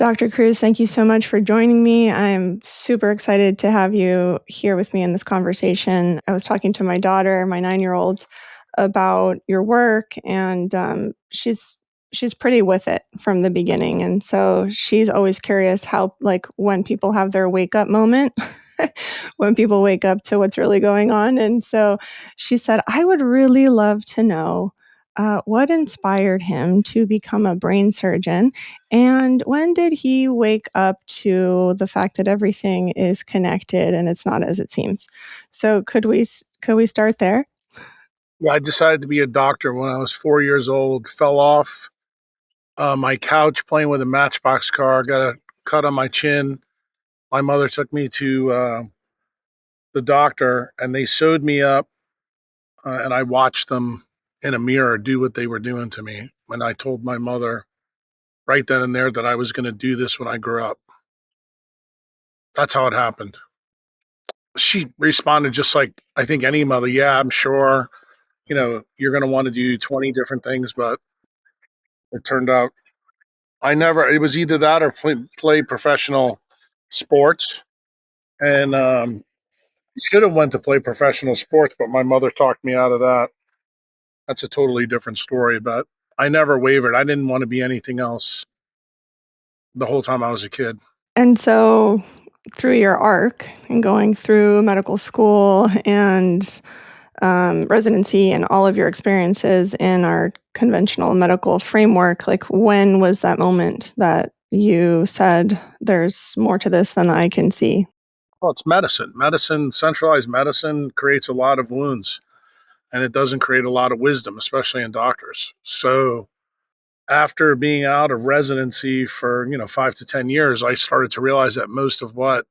Dr. Kruse, thank you so much for joining me. I'm super excited to have you here with me in this conversation. I was talking to my daughter, my 9-year-old, about your work, and she's pretty with it from the beginning, and so she's always curious how, like, when people have their wake up moment, when people wake up to what's really going on, and so she said, "I would really love to know." What inspired him to become a brain surgeon? And when did he wake up to the fact that everything is connected and it's not as it seems? So could we start there? Yeah, I decided to be a doctor when I was 4 years old. Fell off my couch playing with a Matchbox car. Got a cut on my chin. My mother took me to the doctor, and they sewed me up. And I watched them in a mirror do what they were doing to me. And I told my mother right then and there that I was going to do this when I grew up. That's how it happened. She responded just like I think any mother. Yeah, I'm sure. You're going to want to do 20 different things, but it turned out it was either that or play professional sports. And should have went to play professional sports, but my mother talked me out of that. That's a totally different story, but I never wavered. I didn't want to be anything else the whole time I was a kid. And so through your arc and going through medical school and residency and all of your experiences in our conventional medical framework, like when was that moment that you said, there's more to this than I can see? Well, it's medicine. Centralized medicine creates a lot of wounds, and it doesn't create a lot of wisdom, especially in doctors. So after being out of residency for 5 to 10 years, I started to realize that most of what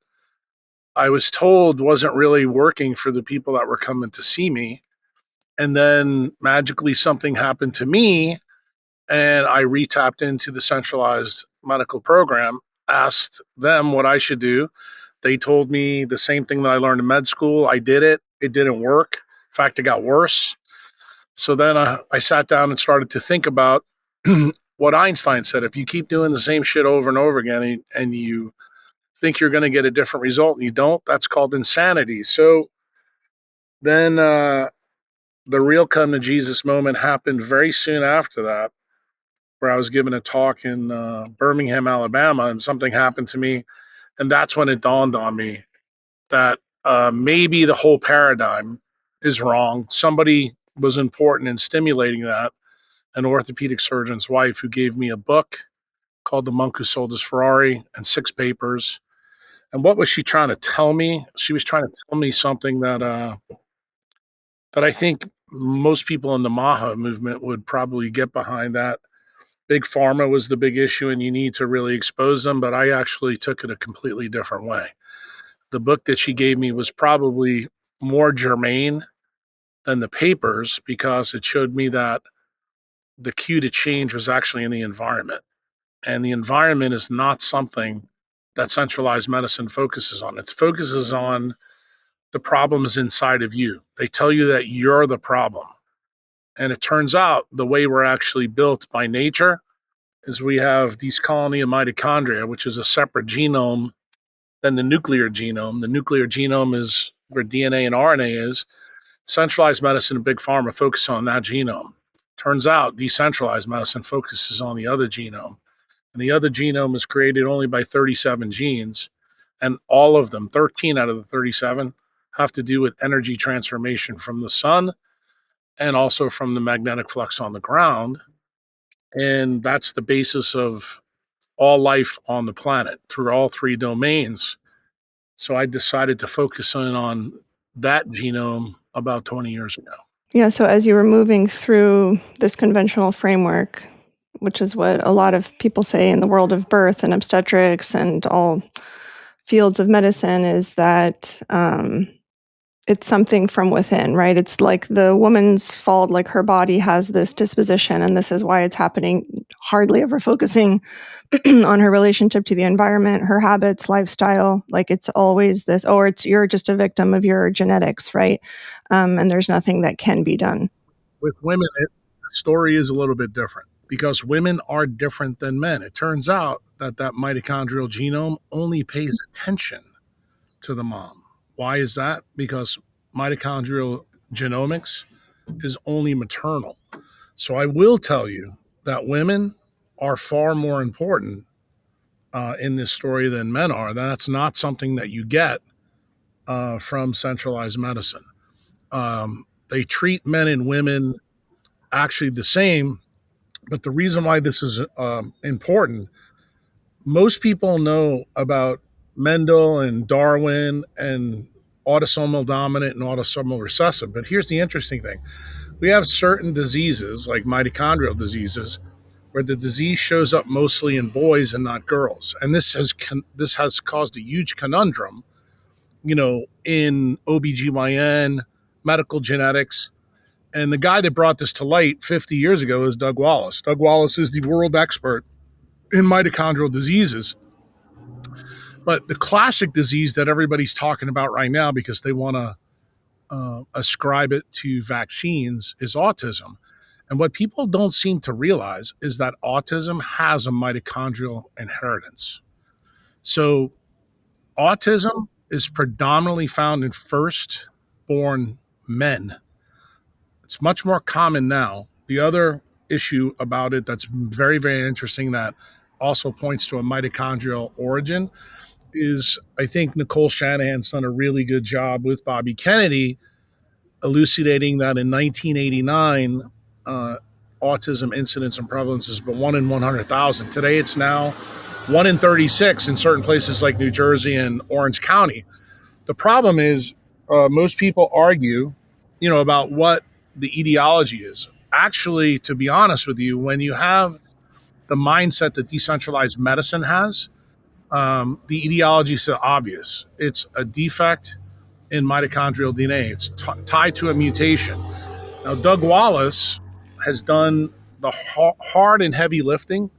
I was told wasn't really working for the people that were coming to see me. And then magically something happened to me, and I retapped into the centralized medical program, asked them what I should do. They told me the same thing that I learned in med school. I did it. It didn't work. In fact, it got worse. So then I sat down and started to think about what Einstein said. If you keep doing the same shit over and over again and you think you're going to get a different result and you don't, that's called insanity. So then the real come to Jesus moment happened very soon after that, where I was giving a talk in Birmingham, Alabama, and something happened to me. And that's when it dawned on me that maybe the whole paradigm is wrong. Somebody was important in stimulating that, an orthopedic surgeon's wife who gave me a book called The Monk Who Sold His Ferrari and 6 papers. And what was she trying to tell me? She was trying to tell me something that I think most people in the MAHA movement would probably get behind. That big pharma was the big issue and you need to really expose them. But I actually took it a completely different way. The book that she gave me was probably more germane than the papers because it showed me that the cue to change was actually in the environment. And the environment is not something that centralized medicine focuses on. It focuses on the problems inside of you. They tell you that you're the problem. And it turns out the way we're actually built by nature is we have these colony of mitochondria, which is a separate genome than the nuclear genome. The nuclear genome is where DNA and RNA is. Centralized medicine and big pharma focus on that genome. Turns out decentralized medicine focuses on the other genome. And the other genome is created only by 37 genes. And all of them, 13 out of the 37, have to do with energy transformation from the sun and also from the magnetic flux on the ground. And that's the basis of all life on the planet through all three domains. So I decided to focus in on that genome about 20 years ago. Yeah, so as you were moving through this conventional framework, which is what a lot of people say in the world of birth and obstetrics and all fields of medicine, is that it's something from within, right? It's like the woman's fault, like her body has this disposition and this is why it's happening, hardly ever focusing on her relationship to the environment, her habits, lifestyle. Like it's always this, or it's you're just a victim of your genetics, right? And there's nothing that can be done. With women, the story is a little bit different because women are different than men. It turns out that mitochondrial genome only pays attention to the mom. Why is that? Because mitochondrial genomics is only maternal. So I will tell you that women are far more important in this story than men are. That's not something that you get from centralized medicine. They treat men and women actually the same, but the reason why this is important, most people know about Mendel and Darwin and autosomal dominant and autosomal recessive. But here's the interesting thing: we have certain diseases like mitochondrial diseases where the disease shows up mostly in boys and not girls, and this has caused a huge conundrum, in OBGYN, medical genetics. And the guy that brought this to light 50 years ago is Doug Wallace. Doug Wallace is the world expert in mitochondrial diseases. But the classic disease that everybody's talking about right now because they want to ascribe it to vaccines is autism. And what people don't seem to realize is that autism has a mitochondrial inheritance. So autism is predominantly found in firstborn men. It's much more common now. The other issue about it that's very, very interesting that also points to a mitochondrial origin is I think Nicole Shanahan's done a really good job with Bobby Kennedy elucidating that in 1989, uh, autism incidence and prevalence is but 1 in 100,000. Today it's now 1 in 36 in certain places like New Jersey and Orange County. The problem is most people argue, about what the etiology is. Actually, to be honest with you, when you have the mindset that decentralized medicine has, the etiology is obvious. It's a defect in mitochondrial DNA. It's tied to a mutation. Now, Doug Wallace has done the hard and heavy lifting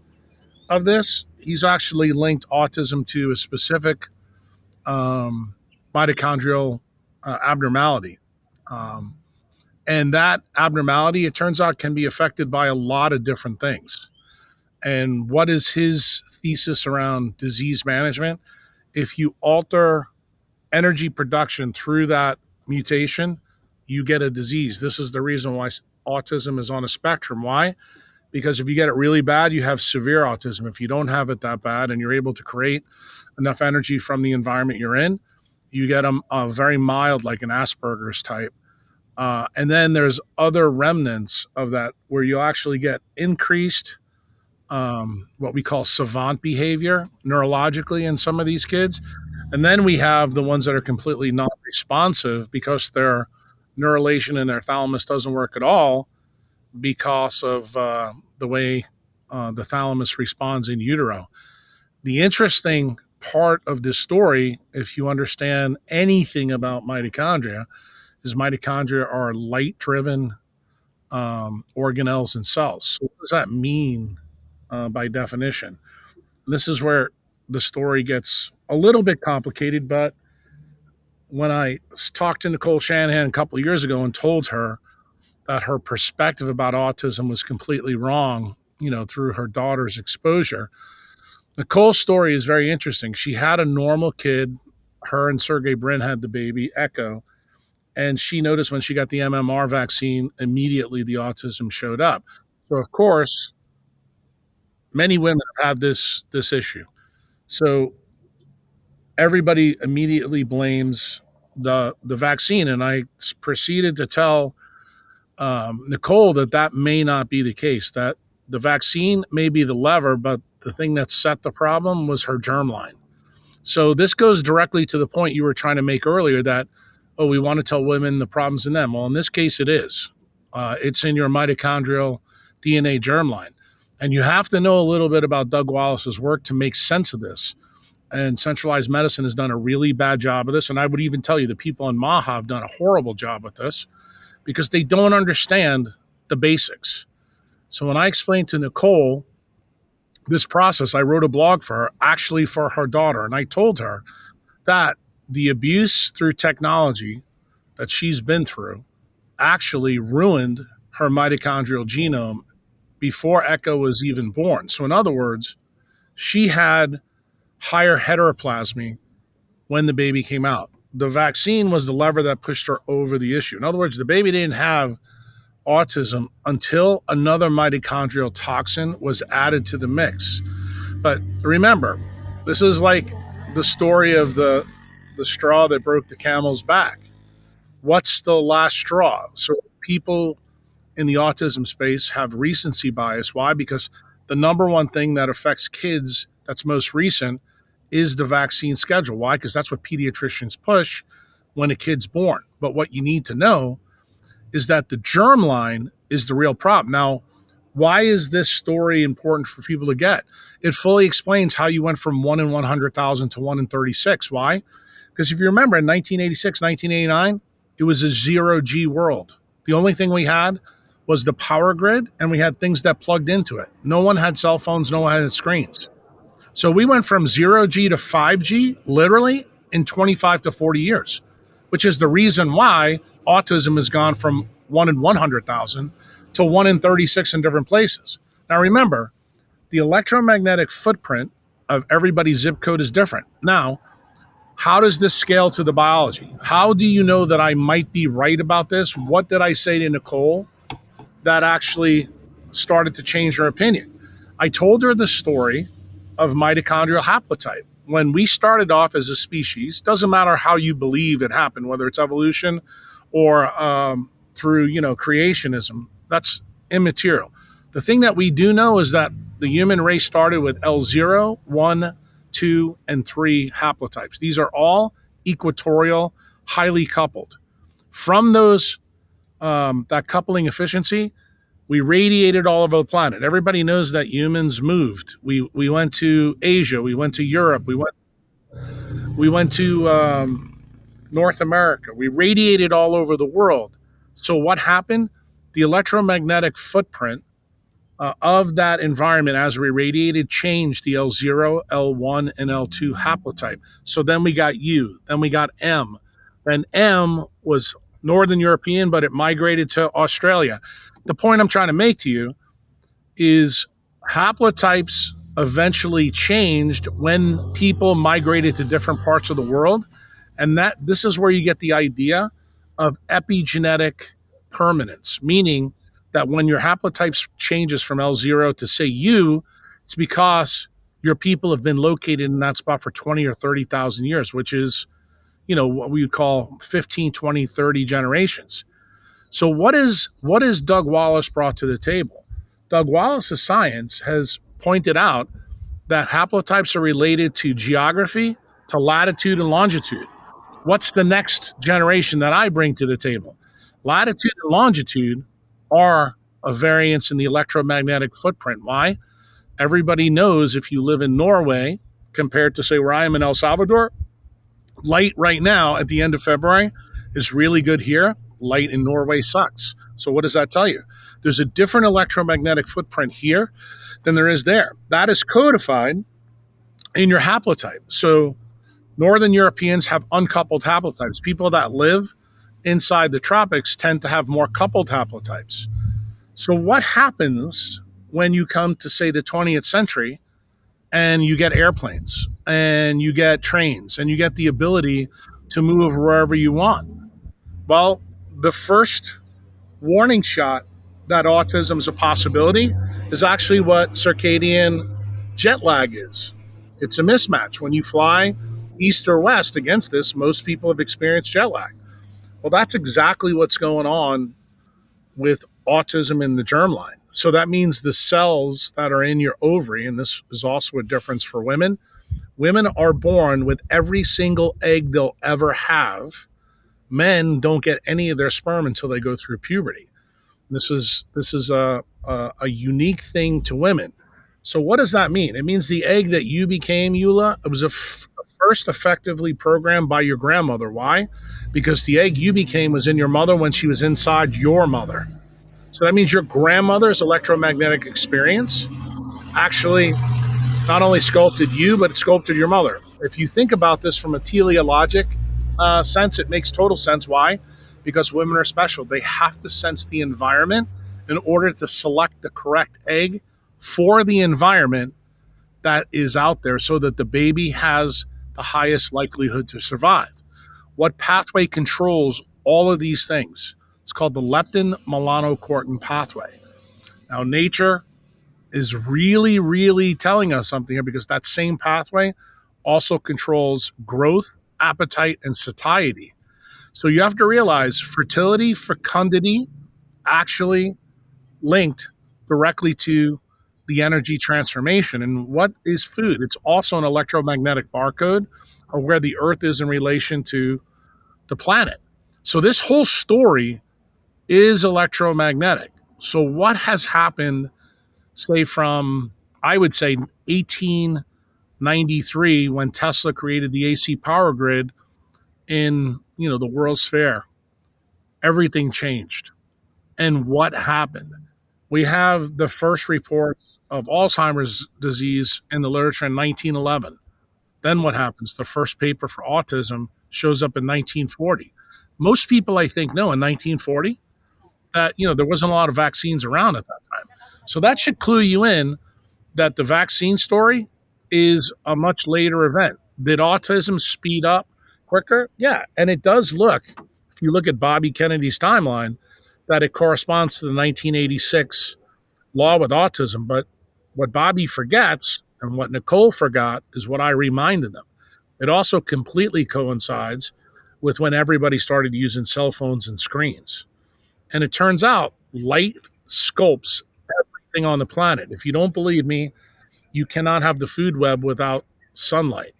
of this. He's actually linked autism to a specific um, mitochondrial abnormality. Um, and that abnormality, it turns out, can be affected by a lot of different things. And what is his thesis around disease management? If you alter energy production through that mutation, you get a disease. This is the reason why autism is on a spectrum. Why? Because if you get it really bad, you have severe autism. If you don't have it that bad and you're able to create enough energy from the environment you're in, you get a very mild, like an Asperger's type. And then there's other remnants of that where you actually get increased what we call savant behavior neurologically in some of these kids. And then we have the ones that are completely non responsive because their neurulation in their thalamus doesn't work at all because of the way the thalamus responds in utero. The interesting part of this story, if you understand anything about mitochondria, is mitochondria are light driven organelles and cells. So what does that mean by definition? This is where the story gets a little bit complicated, but when I talked to Nicole Shanahan a couple of years ago and told her that her perspective about autism was completely wrong, through her daughter's exposure, Nicole's story is very interesting. She had a normal kid. Her and Sergey Brin had the baby, Echo, and she noticed when she got the MMR vaccine, immediately the autism showed up. So, of course, many women have this issue. So everybody immediately blames the vaccine, and I proceeded to tell Nicole that may not be the case. That the vaccine may be the lever, but the thing that set the problem was her germline. So this goes directly to the point you were trying to make earlier that, oh, we want to tell women the problem's in them. Well, in this case, it is. It's in your mitochondrial DNA germline. And you have to know a little bit about Doug Wallace's work to make sense of this. And centralized medicine has done a really bad job of this. And I would even tell you the people in Maha have done a horrible job with this because they don't understand the basics. So when I explained to Nicole this process, I wrote a blog for her, actually for her daughter. And I told her that the abuse through technology that she's been through actually ruined her mitochondrial genome before Echo was even born. So, in other words, she had higher heteroplasmy when the baby came out. The vaccine was the lever that pushed her over the issue. In other words, the baby didn't have autism until another mitochondrial toxin was added to the mix. But remember, this is like the story of the straw that broke the camel's back. What's the last straw? So people in the autism space have recency bias. Why? Because the number one thing that affects kids that's most recent is the vaccine schedule. Why? Because that's what pediatricians push when a kid's born. But what you need to know is that the germline is the real problem. Now, why is this story important for people to get? It fully explains how you went from 1 in 100,000 to 1 in 36. Why? Because if you remember in 1986, 1989, it was a zero G world. The only thing we had was the power grid, and we had things that plugged into it. No one had cell phones, no one had screens. So we went from 0G to 5G literally in 25 to 40 years, which is the reason why autism has gone from 1 in 100,000 to 1 in 36 in different places. Now remember, the electromagnetic footprint of everybody's zip code is different. Now, how does this scale to the biology? How do you know that I might be right about this? What did I say to Nicole that actually started to change her opinion? I told her the story of mitochondrial haplotype. When we started off as a species, doesn't matter how you believe it happened, whether it's evolution or through creationism, that's immaterial. The thing that we do know is that the human race started with L0, 1, 2, and 3 haplotypes. These are all equatorial, highly coupled. From those that coupling efficiency, we radiated all over the planet. Everybody knows that humans moved. We went to Asia. We went to Europe. We went to North America. We radiated all over the world. So what happened? The electromagnetic footprint of that environment as we radiated changed the L0, L1, and L2 haplotype. So then we got U. Then we got M. Then M was Northern European, but it migrated to Australia. The point I'm trying to make to you is haplotypes eventually changed when people migrated to different parts of the world. And this is where you get the idea of epigenetic permanence, meaning that when your haplotype changes from L0 to say U, it's because your people have been located in that spot for 20 or 30,000 years, which is, what we would call 15, 20, 30 generations. So what is Doug Wallace brought to the table? Doug Wallace's science has pointed out that haplotypes are related to geography, to latitude and longitude. What's the next generation that I bring to the table? Latitude and longitude are a variance in the electromagnetic footprint. Why? Everybody knows if you live in Norway compared to, say, where I am in El Salvador, light right now at the end of February is really good here. Light in Norway sucks. So what does that tell you? There's a different electromagnetic footprint here than there is there. That is codified in your haplotype. So Northern Europeans have uncoupled haplotypes. People that live inside the tropics tend to have more coupled haplotypes. So what happens when you come to, say, the 20th century and you get airplanes and you get trains and you get the ability to move wherever you want? Well, the first warning shot that autism is a possibility is actually what circadian jet lag is. It's a mismatch. When you fly east or west against this, most people have experienced jet lag. Well, that's exactly what's going on with autism in the germline. So that means the cells that are in your ovary, and this is also a difference for women, women are born with every single egg they'll ever have. Men don't get any of their sperm until they go through puberty. This is a unique thing to women. So what does that mean? It means the egg that you became, Eula, it was first effectively programmed by your grandmother. Why? Because the egg you became was in your mother when she was inside your mother. So that means your grandmother's electromagnetic experience actually not only sculpted you, but it sculpted your mother. If you think about this from a teleologic sense, it makes total sense. Why? Because women are special. They have to sense the environment in order to select the correct egg for the environment that is out there so that the baby has the highest likelihood to survive. What pathway controls all of these things? It's called the leptin melanocortin pathway. Now, nature is really, really telling us something here because that same pathway also controls growth, appetite, and satiety. So you have to realize fertility, fecundity actually linked directly to the energy transformation. And what is food? It's also an electromagnetic barcode of where the earth is in relation to the planet. So this whole story is electromagnetic. So what has happened, say from, I would say, 1893 when Tesla created the AC power grid in, the World's Fair? Everything changed. And what happened? We have the first reports of Alzheimer's disease in the literature in 1911. Then what happens? The first paper for autism shows up in 1940. Most people, I think, know in 1940 that, there wasn't a lot of vaccines around at that time. So that should clue you in that the vaccine story is a much later event. Did autism speed up quicker? Yeah. And it does look, if you look at Bobby Kennedy's timeline, that it corresponds to the 1986 law with autism. But what Bobby forgets and what Nicole forgot is what I reminded them. It also completely coincides with when everybody started using cell phones and screens. And it turns out light sculpts everything on the planet. If you don't believe me, you cannot have the food web without sunlight.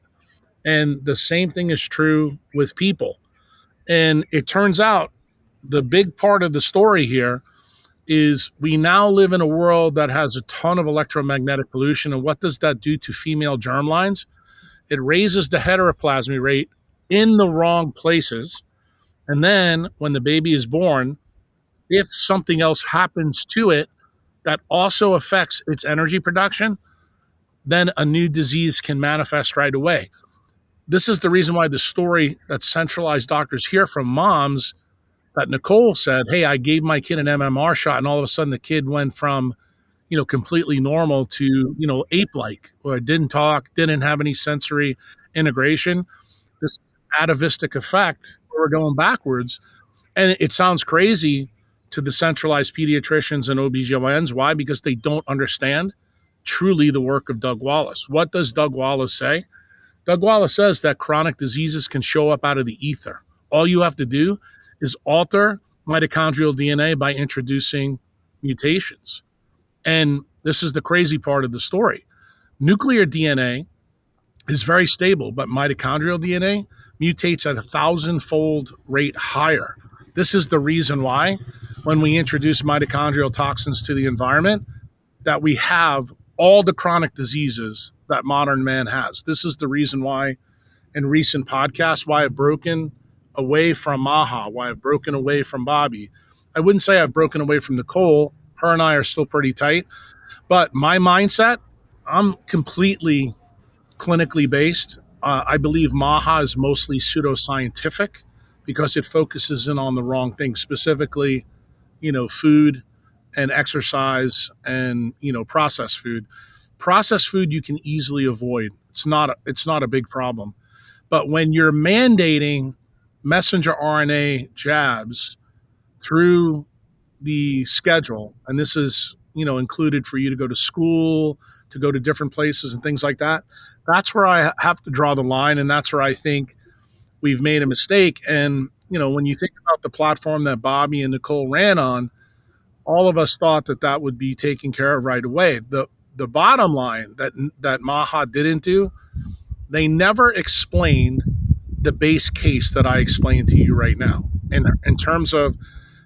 And the same thing is true with people. And it turns out the big part of the story here is we now live in a world that has a ton of electromagnetic pollution. And what does that do to female germlines? It raises the heteroplasmy rate in the wrong places. And then when the baby is born, if something else happens to it that also affects its energy production, then a new disease can manifest right away. This is the reason why the story that centralized doctors hear from moms that Nicole said, hey, I gave my kid an MMR shot, and all of a sudden the kid went from, completely normal to, ape-like, or didn't talk, didn't have any sensory integration. This atavistic effect, where we're going backwards. And it sounds crazy to the centralized pediatricians and OBGYNs. Why? Because they don't understand truly the work of Doug Wallace. What does Doug Wallace say? Doug Wallace says that chronic diseases can show up out of the ether. All you have to do is alter mitochondrial DNA by introducing mutations. And this is the crazy part of the story. Nuclear DNA is very stable, but mitochondrial DNA mutates at 1,000-fold rate higher. This is the reason why when we introduce mitochondrial toxins to the environment, that we have all the chronic diseases that modern man has. This is the reason why in recent podcasts, why I've broken away from Maha, why I've broken away from Bobby. I wouldn't say I've broken away from Nicole. Her and I are still pretty tight. But my mindset, I'm completely clinically based. I believe Maha is mostly pseudoscientific because it focuses in on the wrong things, specifically, food and exercise and, processed food. Processed food you can easily avoid. It's not a big problem. But when you're mandating messenger RNA jabs through the schedule, and this is, included for you to go to school, to go to different places and things like that, that's where I have to draw the line. And that's where I think we've made a mistake. And, when you think about the platform that Bobby and Nicole ran on, all of us thought that would be taken care of right away. The bottom line that Maha didn't do, they never explained the base case that I explained to you right now in terms of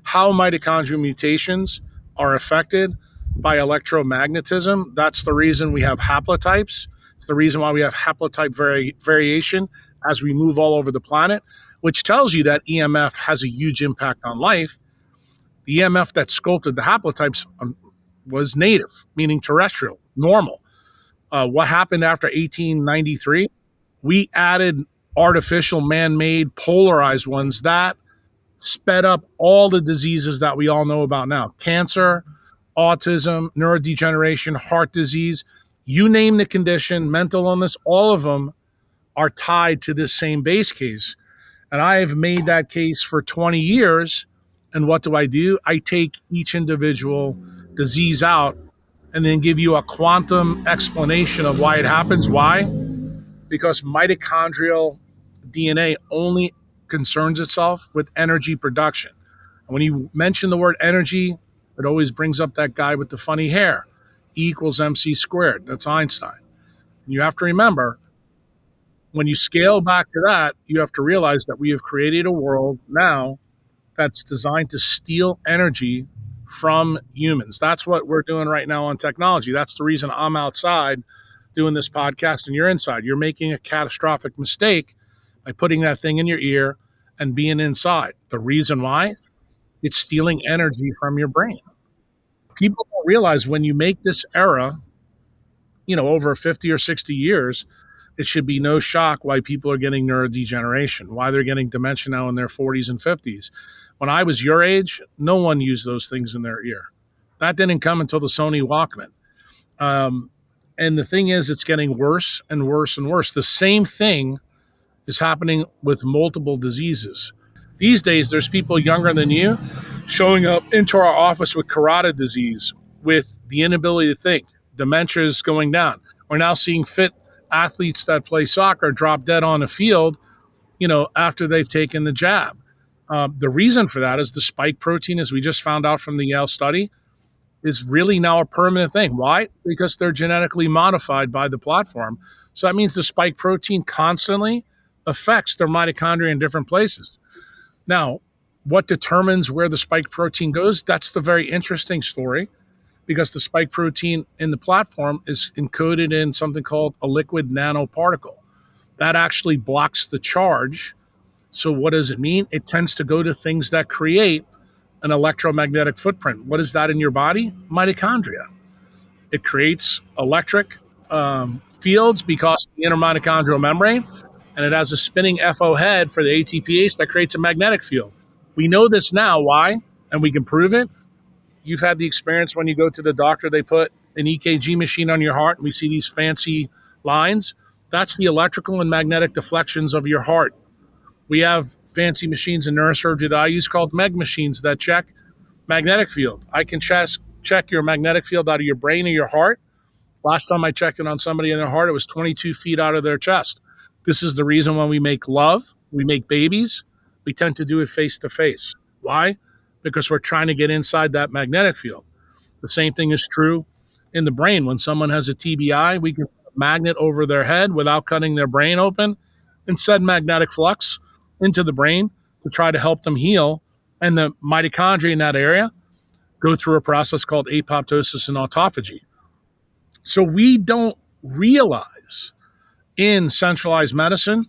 how mitochondrial mutations are affected by electromagnetism. That's the reason we have haplotypes. It's the reason why we have haplotype variation as we move all over the planet, which tells you that EMF has a huge impact on life. The EMF that sculpted the haplotypes was native, meaning terrestrial, normal. What happened after 1893? We added artificial, man-made, polarized ones that sped up all the diseases that we all know about now. Cancer, autism, neurodegeneration, heart disease. You name the condition, mental illness, all of them are tied to this same base case. And I have made that case for 20 years. And what do? I take each individual disease out and then give you a quantum explanation of why it happens. Why? Because mitochondrial DNA only concerns itself with energy production. And when you mention the word energy, it always brings up that guy with the funny hair. E equals mc squared. That's Einstein. And you have to remember, when you scale back to that, you have to realize that we have created a world now that's designed to steal energy from humans. That's what we're doing right now on technology. That's the reason I'm outside doing this podcast and you're inside. You're making a catastrophic mistake by putting that thing in your ear and being inside. The reason why? It's stealing energy from your brain. People don't realize when you make this era, over 50 or 60 years, it should be no shock why people are getting neurodegeneration, why they're getting dementia now in their 40s and 50s. When I was your age, no one used those things in their ear. That didn't come until the Sony Walkman. And the thing is, it's getting worse and worse and worse. The same thing is happening with multiple diseases. These days, there's people younger than you showing up into our office with carotid disease, with the inability to think. Dementia is going down. We're now seeing fit athletes that play soccer drop dead on the field, after they've taken the jab. The reason for that is the spike protein, as we just found out from the Yale study, is really now a permanent thing. Why? Because they're genetically modified by the platform. So that means the spike protein constantly affects their mitochondria in different places. Now, what determines where the spike protein goes? That's the very interesting story, because the spike protein in the platform is encoded in something called a liquid nanoparticle. That actually blocks the charge. So what does it mean? It tends to go to things that create an electromagnetic footprint. What is that in your body? Mitochondria. It creates electric fields because the intermitochondrial membrane, and it has a spinning FO head for the ATPase that creates a magnetic field. We know this now. Why? And we can prove it. You've had the experience when you go to the doctor, they put an EKG machine on your heart, and we see these fancy lines. That's the electrical and magnetic deflections of your heart. We have fancy machines in neurosurgery that I use called MEG machines that check magnetic field. I can check your magnetic field out of your brain or your heart. Last time I checked it on somebody in their heart, it was 22 feet out of their chest. This is the reason when we make love, we make babies, we tend to do it face to face. Why? Because we're trying to get inside that magnetic field. The same thing is true in the brain. When someone has a TBI, we can put a magnet over their head without cutting their brain open and send magnetic flux into the brain to try to help them heal. And the mitochondria in that area go through a process called apoptosis and autophagy. So we don't realize in centralized medicine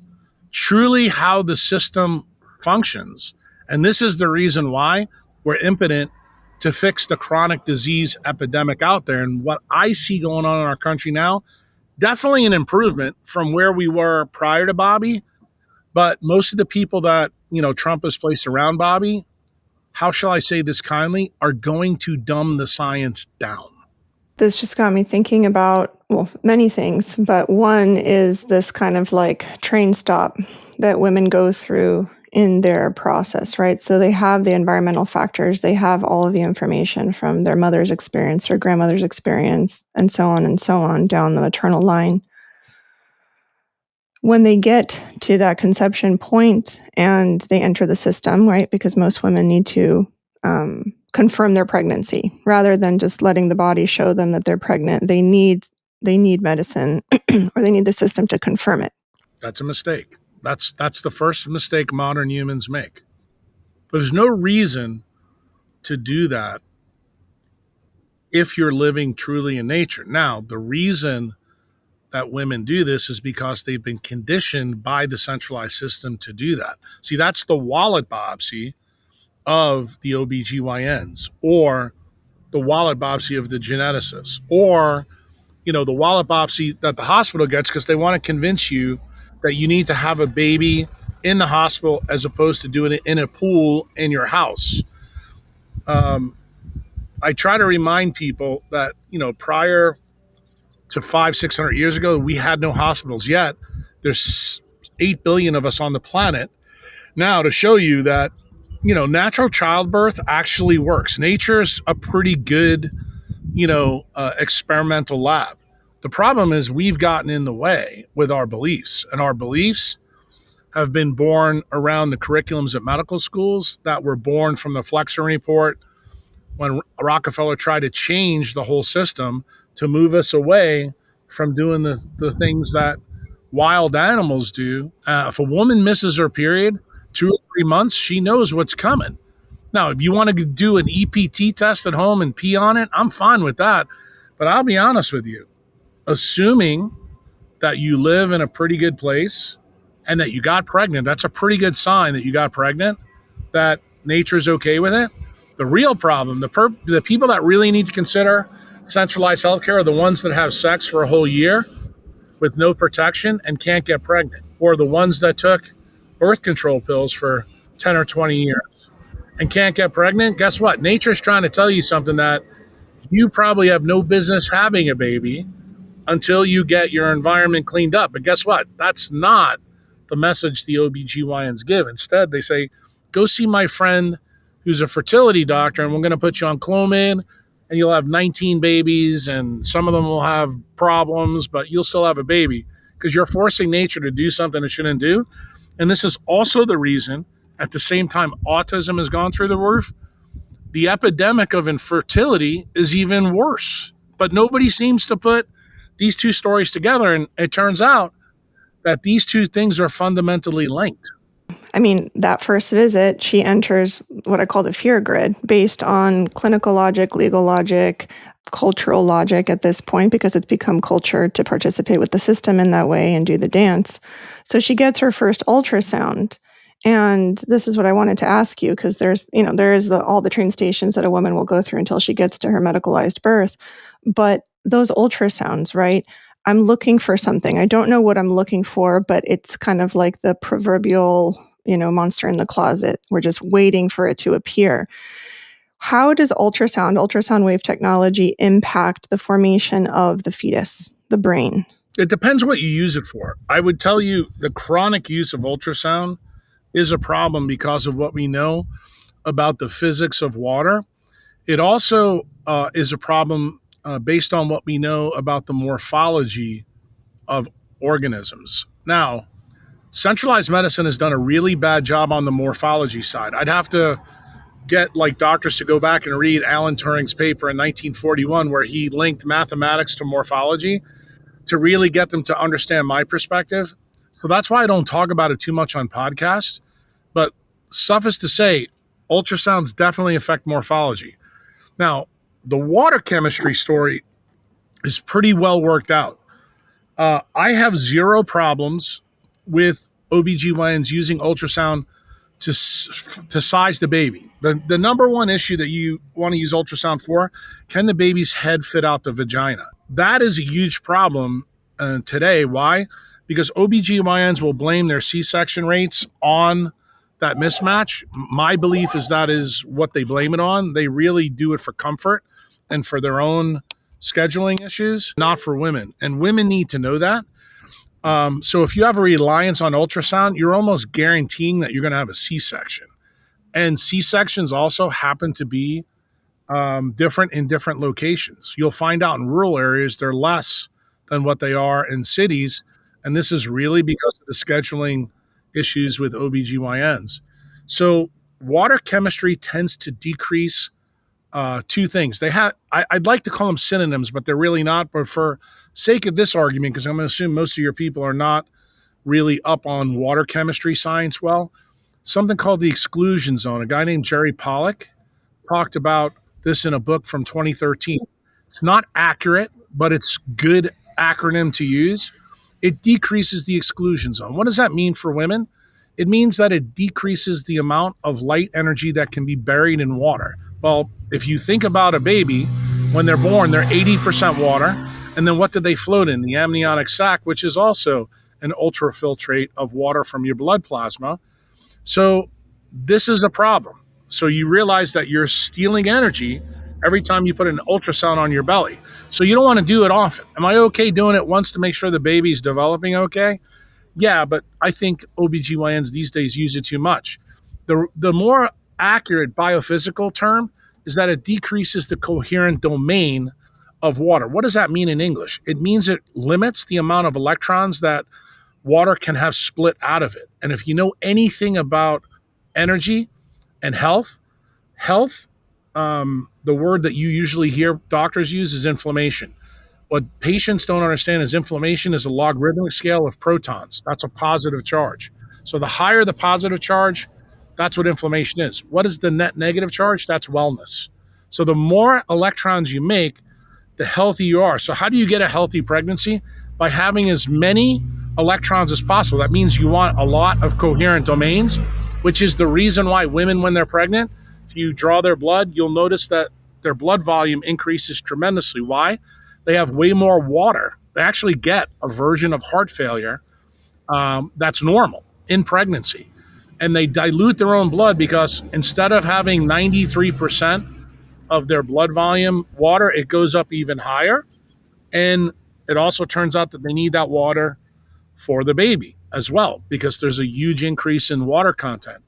truly how the system functions. And this is the reason why we're impotent to fix the chronic disease epidemic out there. And what I see going on in our country now, definitely an improvement from where we were prior to Bobby. But most of the people that, Trump has placed around Bobby, how shall I say this kindly, are going to dumb the science down. This just got me thinking about, well, many things, but one is this kind of like train stop that women go through in their process, right? So they have the environmental factors, they have all of the information from their mother's experience or grandmother's experience, and so on down the maternal line. When they get to that conception point and they enter the system, right? Because most women need to confirm their pregnancy rather than just letting the body show them that they're pregnant. They need medicine or they need the system to confirm it. That's a mistake. That's the first mistake modern humans make. There's no reason to do that if you're living truly in nature. Now, the reason that women do this is because they've been conditioned by the centralized system to do that. See, that's the wallet biopsy of the OBGYNs, or the wallet biopsy of the geneticists, or the wallet biopsy that the hospital gets because they want to convince you that you need to have a baby in the hospital as opposed to doing it in a pool in your house. I try to remind people that, prior to 500-600 years ago, we had no hospitals yet. There's 8 billion of us on the planet now, to show you that, natural childbirth actually works. Nature's a pretty good, experimental lab. The problem is we've gotten in the way with our beliefs, and our beliefs have been born around the curriculums at medical schools that were born from the Flexner Report, when Rockefeller tried to change the whole system to move us away from doing the things that wild animals do. If a woman misses her period 2 or 3 months, she knows what's coming. Now, if you want to do an EPT test at home and pee on it, I'm fine with that. But I'll be honest with you, assuming that you live in a pretty good place and that you got pregnant, that's a pretty good sign that you got pregnant, that nature's okay with it. The real problem, the people that really need to consider centralized healthcare are the ones that have sex for a whole year with no protection and can't get pregnant, or the ones that took birth control pills for 10 or 20 years and can't get pregnant. Guess what? Nature's trying to tell you something, that you probably have no business having a baby until you get your environment cleaned up. But guess what? That's not the message the OBGYNs give. Instead, they say, go see my friend who's a fertility doctor, and we're going to put you on Clomid, and you'll have 19 babies, and some of them will have problems, but you'll still have a baby, because you're forcing nature to do something it shouldn't do. And this is also the reason, at the same time autism has gone through the roof, the epidemic of infertility is even worse. But nobody seems to put these two stories together, and it turns out that these two things are fundamentally linked. I mean, that first visit, she enters what I call the fear grid based on clinical logic, legal logic, cultural logic at this point, because it's become culture to participate with the system in that way and do the dance. So she gets her first ultrasound. And this is what I wanted to ask you, because there is all the train stations that a woman will go through until she gets to her medicalized birth. But those ultrasounds, right? I'm looking for something. I don't know what I'm looking for, but it's kind of like the proverbial, monster in the closet. We're just waiting for it to appear. How does ultrasound wave technology impact the formation of the fetus, the brain? It depends what you use it for. I would tell you the chronic use of ultrasound is a problem because of what we know about the physics of water. It also is a problem based on what we know about the morphology of organisms. Now, centralized medicine has done a really bad job on the morphology side. I'd have to get doctors to go back and read Alan Turing's paper in 1941, where he linked mathematics to morphology, to really get them to understand my perspective. So that's why I don't talk about it too much on podcasts. But suffice to say, ultrasounds definitely affect morphology. Now, the water chemistry story is pretty well worked out. I have zero problems with OBGYNs using ultrasound to size the baby. The number one issue that you want to use ultrasound for, can the baby's head fit out the vagina? That is a huge problem today. Why? Because OBGYNs will blame their C-section rates on that mismatch. My belief is that is what they blame it on. They really do it for comfort and for their own scheduling issues, not for women. And women need to know that. So if you have a reliance on ultrasound, you're almost guaranteeing that you're going to have a C-section. And C-sections also happen to be different in different locations. You'll find out in rural areas they're less than what they are in cities. And this is really because of the scheduling issues with OBGYNs. So water chemistry tends to decrease two things. I'd like to call them synonyms, but they're really not. But for sake of this argument, because I'm going to assume most of your people are not really up on water chemistry science, well, something called the exclusion zone. A guy named Jerry Pollack talked about this in a book from 2013. It's not accurate, but it's good acronym to use. It decreases the exclusion zone. What does that mean for women? It means that it decreases the amount of light energy that can be buried in water. Well, if you think about a baby, when they're born, they're 80% water. And then what do they float in? The amniotic sac, which is also an ultrafiltrate of water from your blood plasma. So this is a problem. So you realize that you're stealing energy every time you put an ultrasound on your belly. So you don't want to do it often. Am I okay doing it once to make sure the baby's developing okay? Yeah, but I think OBGYNs these days use it too much. The more accurate biophysical term is that it decreases the coherent domain of water. What does that mean in English? It means it limits the amount of electrons that water can have split out of it. And if you know anything about energy and health, the word that you usually hear doctors use is inflammation. What patients don't understand is inflammation is a logarithmic scale of protons. That's a positive charge. So the higher the positive charge, that's what inflammation is. What is the net negative charge? That's wellness. So the more electrons you make, the healthier you are. So how do you get a healthy pregnancy? By having as many electrons as possible. That means you want a lot of coherent domains, which is the reason why women, when they're pregnant, if you draw their blood, you'll notice that their blood volume increases tremendously. Why? They have way more water. They actually get a version of heart failure that's normal in pregnancy. And they dilute their own blood because instead of having 93% of their blood volume water, it goes up even higher. And it also turns out that they need that water for the baby as well, because there's a huge increase in water content.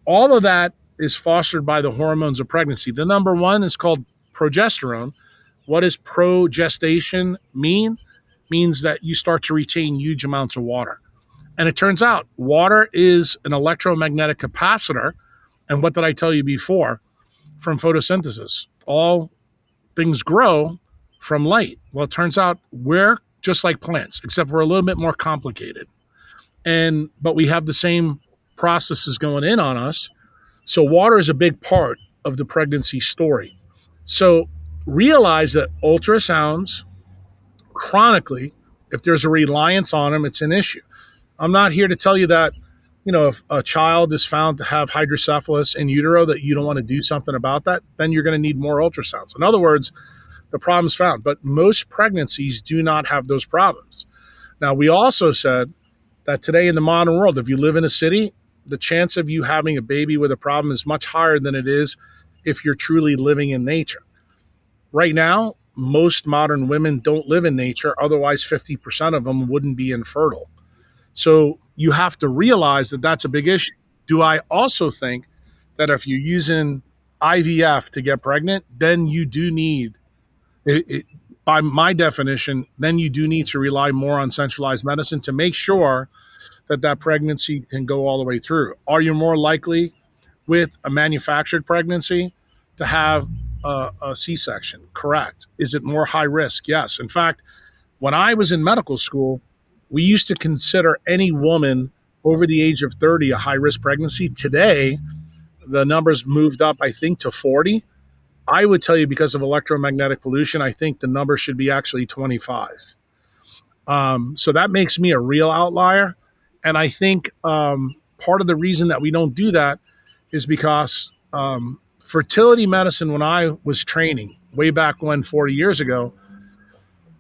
All of that is fostered by the hormones of pregnancy. The number one is called progesterone. What does progestation mean? Means that you start to retain huge amounts of water. And it turns out water is an electromagnetic capacitor. And what did I tell you before? From photosynthesis, all things grow from light. Well, it turns out we're just like plants, except we're a little bit more complicated. But we have the same processes going in on us. So water is a big part of the pregnancy story. So realize that ultrasounds chronically, if there's a reliance on them, it's an issue. I'm not here to tell you that, if a child is found to have hydrocephalus in utero, that you don't want to do something about that, then you're going to need more ultrasounds. In other words, the problem's found, but most pregnancies do not have those problems. Now, we also said that today in the modern world, if you live in a city, the chance of you having a baby with a problem is much higher than it is if you're truly living in nature. Right now, most modern women don't live in nature. Otherwise, 50% of them wouldn't be infertile. So you have to realize that that's a big issue. Do I also think that if you're using IVF to get pregnant, then you do need, by my definition, then you do need to rely more on centralized medicine to make sure that pregnancy can go all the way through. Are you more likely with a manufactured pregnancy to have a C-section? Correct. Is it more high risk? Yes. In fact, when I was in medical school, we used to consider any woman over the age of 30 a high risk pregnancy. Today, the numbers moved up, I think, to 40. I would tell you because of electromagnetic pollution, I think the number should be actually 25. So that makes me a real outlier. And I think part of the reason that we don't do that is because fertility medicine, when I was training way back when, 40 years ago,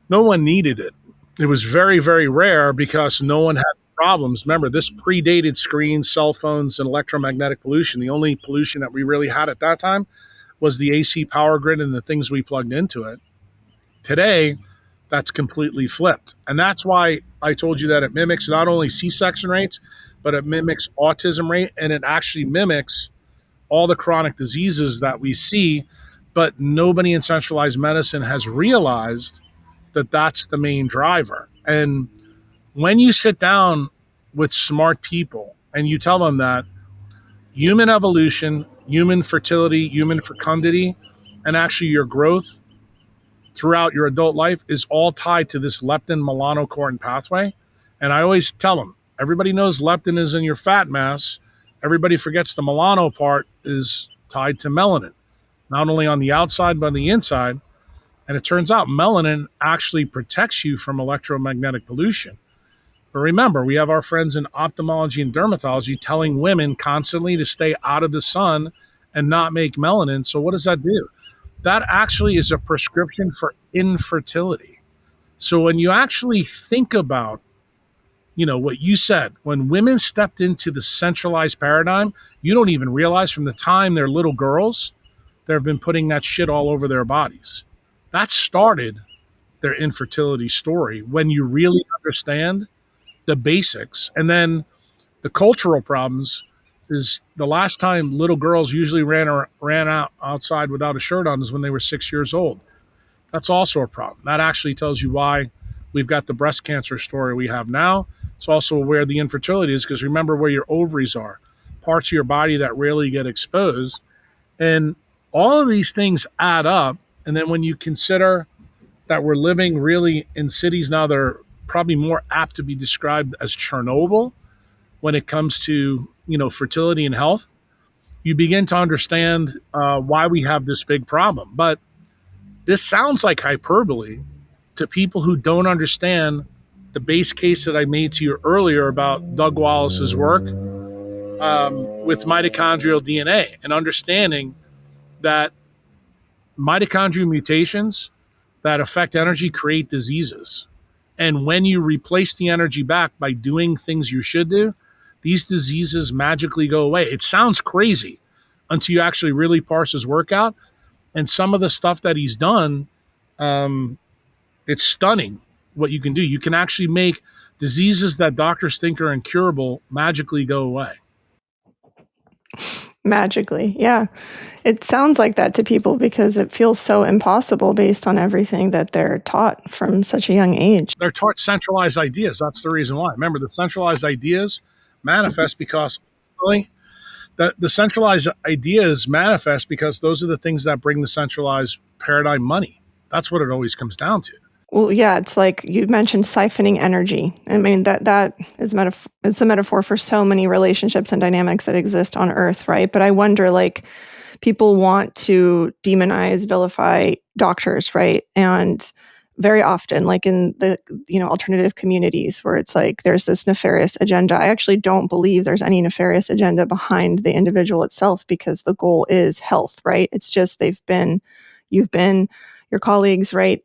no one needed it. It was very, very rare because no one had problems. Remember, this predated screens, cell phones, and electromagnetic pollution. The only pollution that we really had at that time was the AC power grid and the things we plugged into it. Today, that's completely flipped. And that's why I told you that it mimics not only C-section rates, but it mimics autism rate, and it actually mimics all the chronic diseases that we see. But nobody in centralized medicine has realized that that's the main driver. And when you sit down with smart people and you tell them that human evolution, human fertility, human fecundity, and actually your growth throughout your adult life is all tied to this leptin melanocortin pathway. And I always tell them, everybody knows leptin is in your fat mass. Everybody forgets the melano part is tied to melanin, not only on the outside, but on the inside. And it turns out melanin actually protects you from electromagnetic pollution. But remember, we have our friends in ophthalmology and dermatology telling women constantly to stay out of the sun and not make melanin. So what does that do? That actually is a prescription for infertility. So when you actually think about, what you said, when women stepped into the centralized paradigm, you don't even realize from the time they're little girls that have been putting that shit all over their bodies. That started their infertility story when you really understand the basics. And then the cultural problems is the last time little girls usually ran out outside without a shirt on is when they were 6 years old. That's also a problem. That actually tells you why we've got the breast cancer story we have now. It's also where the infertility is, because remember where your ovaries are, parts of your body that rarely get exposed. And all of these things add up. And then when you consider that we're living really in cities now that are probably more apt to be described as Chernobyl when it comes to, fertility and health, you begin to understand why we have this big problem. But this sounds like hyperbole to people who don't understand the base case that I made to you earlier about Doug Wallace's work with mitochondrial DNA and understanding that mitochondrial mutations that affect energy create diseases. And when you replace the energy back by doing things you should do, these diseases magically go away. It sounds crazy until you actually really parse his work out. And some of the stuff that he's done, um, it's stunning what you can do. You can actually make diseases that doctors think are incurable magically go away. Magically, yeah. It sounds like that to people because it feels so impossible based on everything that they're taught from such a young age. They're taught centralized ideas. That's the reason why. Remember, the centralized ideas manifest because really, the centralized ideas manifest because those are the things that bring the centralized paradigm money. That's what it always comes down to. Well, yeah, it's like you mentioned siphoning energy. I mean, that is it's a metaphor for so many relationships and dynamics that exist on Earth, right? But I wonder, like, people want to demonize, vilify doctors, right? And very often, like in the alternative communities, where it's like there's this nefarious agenda. I actually don't believe there's any nefarious agenda behind the individual itself, because the goal is health, right? It's just you've been your colleagues, right?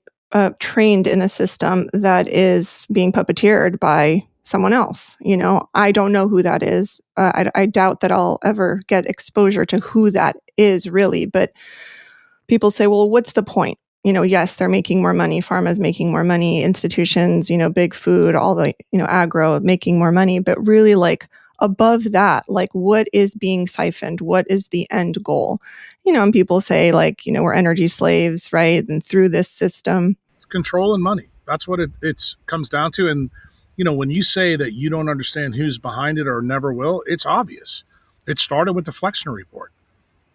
Trained in a system that is being puppeteered by someone else. I don't know who that is. I doubt that I'll ever get exposure to who that is really. But people say, well, what's the point? Yes, they're making more money. Pharma's making more money. Institutions, big food, all the, agro making more money. But really, like, above that, like, what is being siphoned? What is the end goal? And people say, like, we're energy slaves, right? And through this system, It's control and money. That's what it comes down to. And, when you say that you don't understand who's behind it or never will, it's obvious. It started with the Flexner report.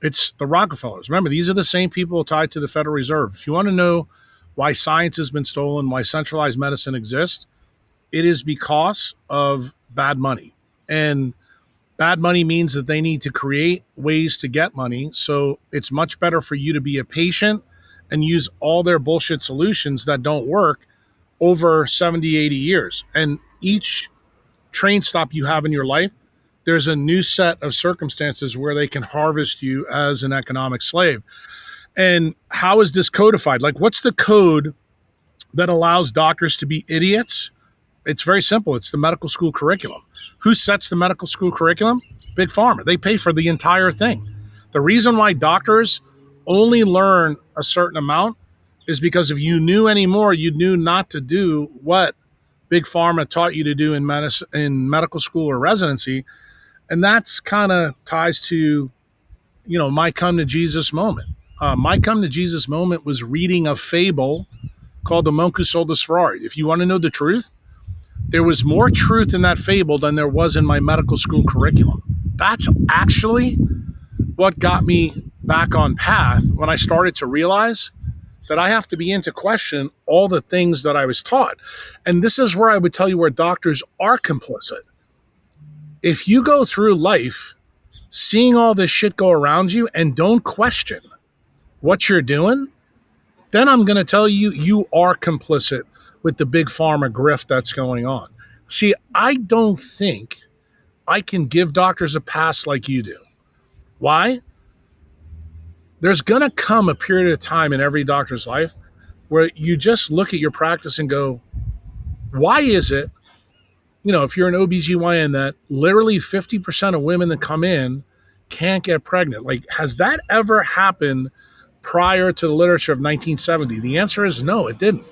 It's the Rockefellers. Remember, these are the same people tied to the Federal Reserve. If you want to know why science has been stolen, why centralized medicine exists, it is because of bad money. And bad money means that they need to create ways to get money. So it's much better for you to be a patient and use all their bullshit solutions that don't work over 70, 80 years. And each train stop you have in your life, there's a new set of circumstances where they can harvest you as an economic slave. And how is this codified? Like, what's the code that allows doctors to be idiots? It's very simple. It's the medical school curriculum. Who sets the medical school curriculum? Big Pharma. They pay for the entire thing. The reason why doctors only learn a certain amount is because if you knew any more, you knew not to do what Big Pharma taught you to do in medicine, in medical school or residency. And that's kind of ties to, my come to Jesus moment. My come to Jesus moment was reading a fable called The Monk Who Sold His Ferrari. If you want to know the truth, there was more truth in that fable than there was in my medical school curriculum. That's actually what got me back on path when I started to realize that I have to begin to question all the things that I was taught. And this is where I would tell you where doctors are complicit. If you go through life seeing all this shit go around you and don't question what you're doing, then I'm going to tell you, you are complicit with the big pharma grift that's going on. See, I don't think I can give doctors a pass like you do. Why? There's going to come a period of time in every doctor's life where you just look at your practice and go, why is it, if you're an OBGYN, that literally 50% of women that come in can't get pregnant. Like, has that ever happened prior to the literature of 1970? The answer is no, it didn't.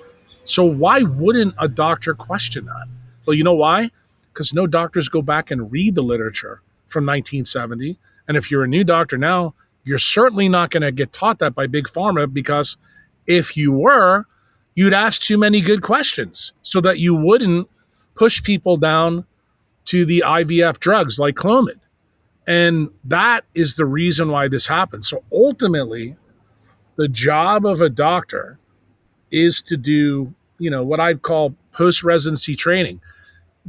So why wouldn't a doctor question that? Well, you know why? Because no doctors go back and read the literature from 1970. And if you're a new doctor now, you're certainly not going to get taught that by Big Pharma, because if you were, you'd ask too many good questions so that you wouldn't push people down to the IVF drugs like Clomid. And that is the reason why this happens. So ultimately, the job of a doctor is to do, what I'd call post-residency training.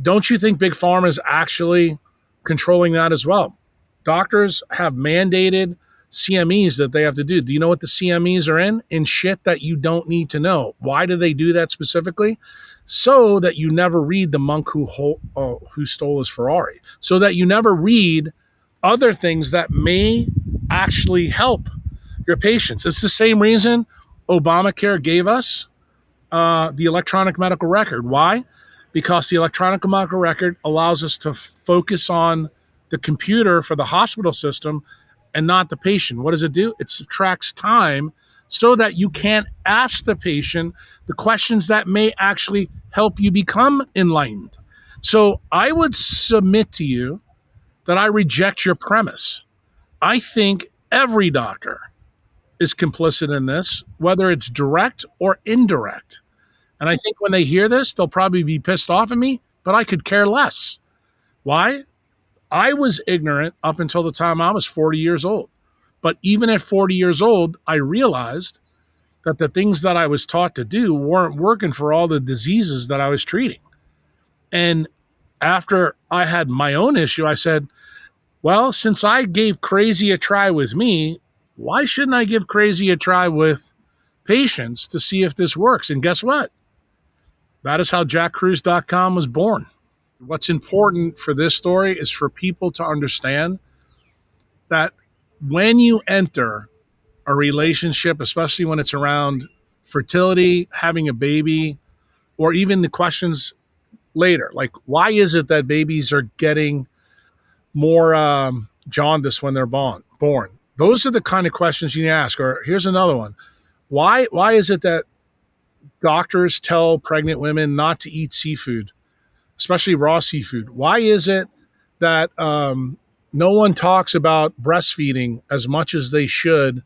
Don't you think Big Pharma is actually controlling that as well? Doctors have mandated CMEs that they have to do. Do you know what the CMEs are in? In shit that you don't need to know. Why do they do that specifically? So that you never read The Monk Who Stole His Ferrari. So that you never read other things that may actually help your patients. It's the same reason Obamacare gave us the electronic medical record. Why? Because the electronic medical record allows us to focus on the computer for the hospital system and not the patient. What does it do? It subtracts time so that you can't ask the patient the questions that may actually help you become enlightened. So I would submit to you that I reject your premise. I think every doctor is complicit in this, whether it's direct or indirect. And I think when they hear this, they'll probably be pissed off at me, but I could care less. Why? I was ignorant up until the time I was 40 years old. But even at 40 years old, I realized that the things that I was taught to do weren't working for all the diseases that I was treating. And after I had my own issue, I said, well, since I gave crazy a try with me, why shouldn't I give crazy a try with patients to see if this works? And guess what? That is how JackCruse.com was born. What's important for this story is for people to understand that when you enter a relationship, especially when it's around fertility, having a baby, or even the questions later, like why is it that babies are getting more jaundice when they're born? Those are the kind of questions you need to ask. Or here's another one. Why is it that doctors tell pregnant women not to eat seafood, especially raw seafood? Why is it that no one talks about breastfeeding as much as they should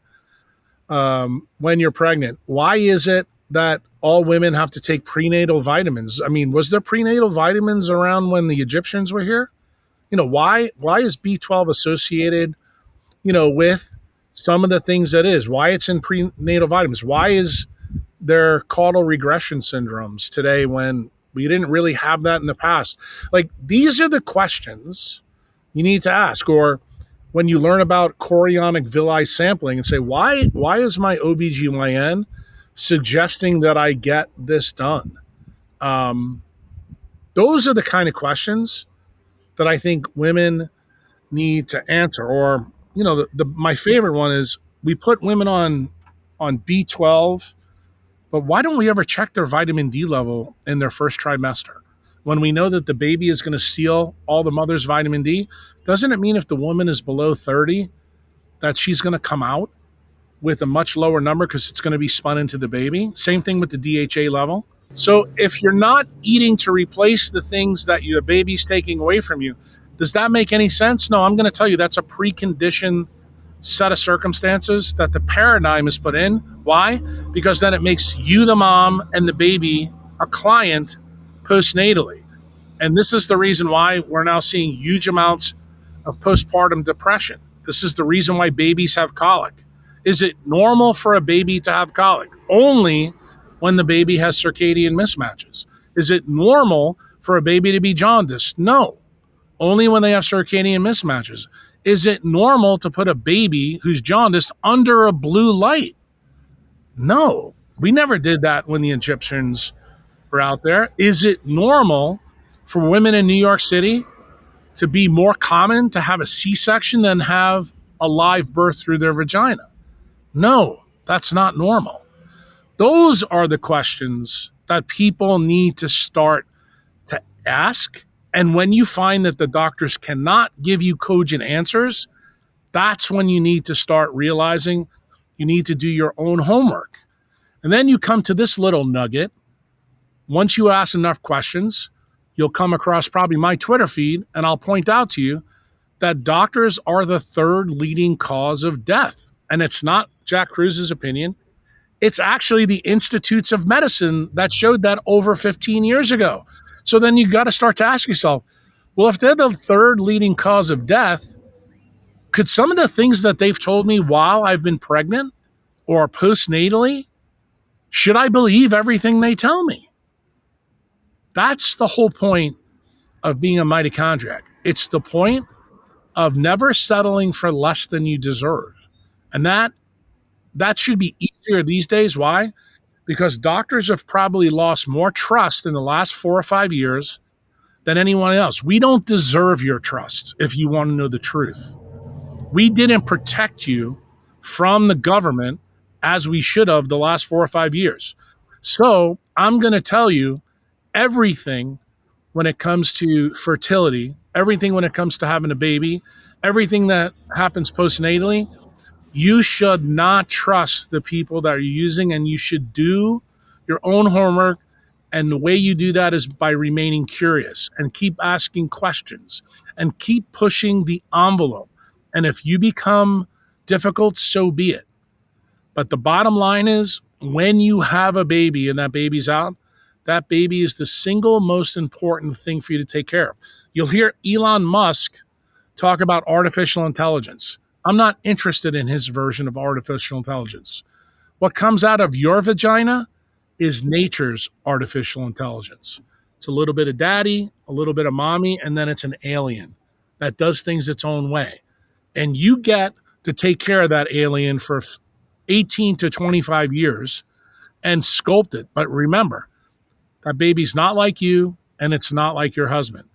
when you're pregnant? Why is it that all women have to take prenatal vitamins? I mean, was there prenatal vitamins around when the Egyptians were here? Why is B12 associated, with some of the things that is? Why it's in prenatal vitamins? Why is there caudal regression syndromes today when we didn't really have that in the past? Like, these are the questions you need to ask. Or when you learn about chorionic villi sampling and say, why is my OBGYN suggesting that I get this done? Those are the kind of questions that I think women need to answer. Or, my favorite one is, we put women on B12, but why don't we ever check their vitamin D level in their first trimester? When we know that the baby is going to steal all the mother's vitamin D, doesn't it mean if the woman is below 30 that she's going to come out with a much lower number because it's going to be spun into the baby? Same thing with the DHA level. So if you're not eating to replace the things that your baby's taking away from you, does that make any sense? No, I'm going to tell you that's a preconditioned set of circumstances that the paradigm is put in. Why? Because then it makes you the mom and the baby a client postnatally. And this is the reason why we're now seeing huge amounts of postpartum depression. This is the reason why babies have colic. Is it normal for a baby to have colic? Only when the baby has circadian mismatches. Is it normal for a baby to be jaundiced? No, only when they have circadian mismatches. Is it normal to put a baby who's jaundiced under a blue light? No, we never did that when the Egyptians were out there. Is it normal for women in New York City to be more common to have a C-section than have a live birth through their vagina? No, that's not normal. Those are the questions that people need to start to ask. And when you find that the doctors cannot give you cogent answers, That's when you need to start realizing you need to do your own homework. And then you come to this little nugget. Once you ask enough questions, you'll come across probably my Twitter feed, and I'll point out to you that doctors are the third leading cause of death. And it's not Jack Kruse's opinion. It's actually the Institutes of Medicine that showed that over 15 years ago. So then you got to start to ask yourself, well, if they're the third leading cause of death, could some of the things that they've told me while I've been pregnant or postnatally, should I believe everything they tell me? That's the whole point of being a mitochondriac. It's the point of never settling for less than you deserve. And that should be easier these days. Why? Because doctors have probably lost more trust in the last 4 or 5 years than anyone else. We don't deserve your trust if you want to know the truth. We didn't protect you from the government as we should have the last 4 or 5 years. So I'm going to tell you everything when it comes to fertility, everything when it comes to having a baby, everything that happens postnatally. You should not trust the people that are using, and you should do your own homework. And the way you do that is by remaining curious and keep asking questions and keep pushing the envelope. And if you become difficult, so be it. But the bottom line is when you have a baby and that baby's out, that baby is the single most important thing for you to take care of. You'll hear Elon Musk talk about artificial intelligence. I'm not interested in his version of artificial intelligence. What comes out of your vagina is nature's artificial intelligence. It's a little bit of daddy, a little bit of mommy, and then it's an alien that does things its own way. And you get to take care of that alien for 18 to 25 years and sculpt it. But remember, that baby's not like you and it's not like your husband.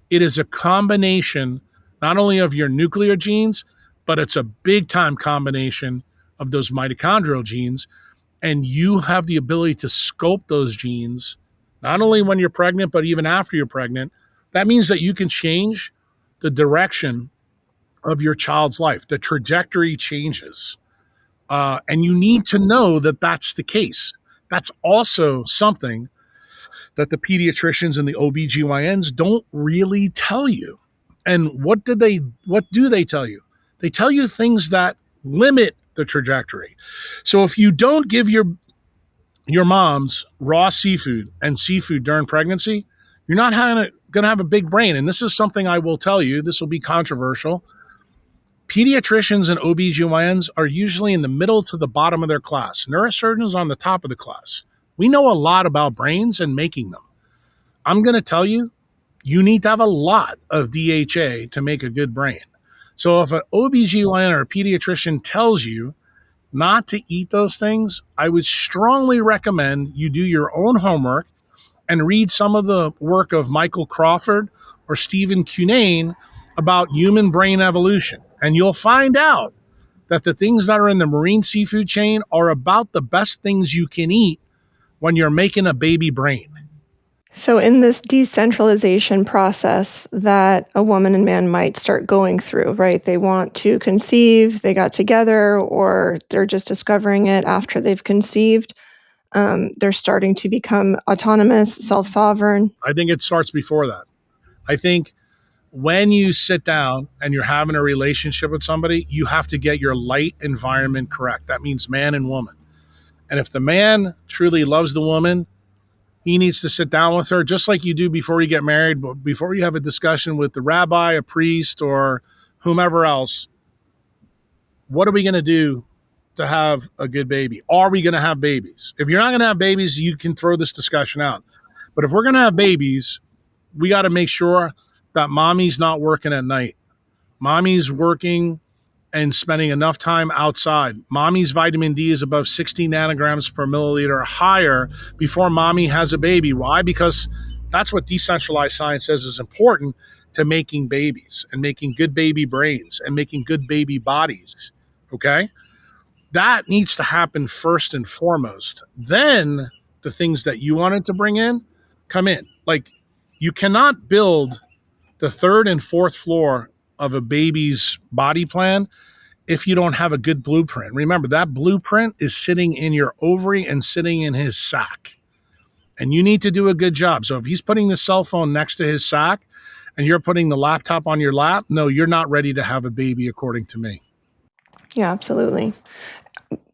It is a combination not only of your nuclear genes, but it's a big time combination of those mitochondrial genes. And you have the ability to sculpt those genes, not only when you're pregnant, but even after you're pregnant. That means that you can change the direction of your child's life. The trajectory changes. And you need to know that that's the case. That's also something that the pediatricians and the OBGYNs don't really tell you. And what do they tell you? They tell you things that limit the trajectory. So if you don't give your mom's raw seafood and seafood during pregnancy, you're not going to have a big brain. And this is something I will tell you, this will be controversial. Pediatricians and OBGYNs are usually in the middle to the bottom of their class. Neurosurgeons on the top of the class. We know a lot about brains and making them. I'm going to tell you, you need to have a lot of DHA to make a good brain. So if an OBGYN or a pediatrician tells you not to eat those things, I would strongly recommend you do your own homework and read some of the work of Michael Crawford or Stephen Cunane about human brain evolution. And you'll find out that the things that are in the marine seafood chain are about the best things you can eat when you're making a baby brain. So, in this decentralization process that a woman and man might start going through, right? They want to conceive, they got together, or they're just discovering it after they've conceived. They're starting to become autonomous, self sovereign. I think it starts before that. I think when you sit down and you're having a relationship with somebody, you have to get your light environment correct. That means man and woman. And if the man truly loves the woman, he needs to sit down with her just like you do before you get married, but before you have a discussion with the rabbi, a priest, or whomever else. What are we going to do to have a good baby? Are we going to have babies? If you're not going to have babies, you can throw this discussion out. But if we're going to have babies, we got to make sure that mommy's not working at night. Mommy's working and spending enough time outside. Mommy's vitamin D is above 60 nanograms per milliliter or higher before mommy has a baby. Why? Because that's what decentralized science says is important to making babies and making good baby brains and making good baby bodies. Okay? That needs to happen first and foremost. Then the things that you wanted to bring in come in. Like, you cannot build the third and fourth floor of a baby's body plan if you don't have a good blueprint. Remember, that blueprint is sitting in your ovary and sitting in his sac. And you need to do a good job. So if he's putting the cell phone next to his sac and you're putting the laptop on your lap, no, you're not ready to have a baby, according to me. Yeah, absolutely.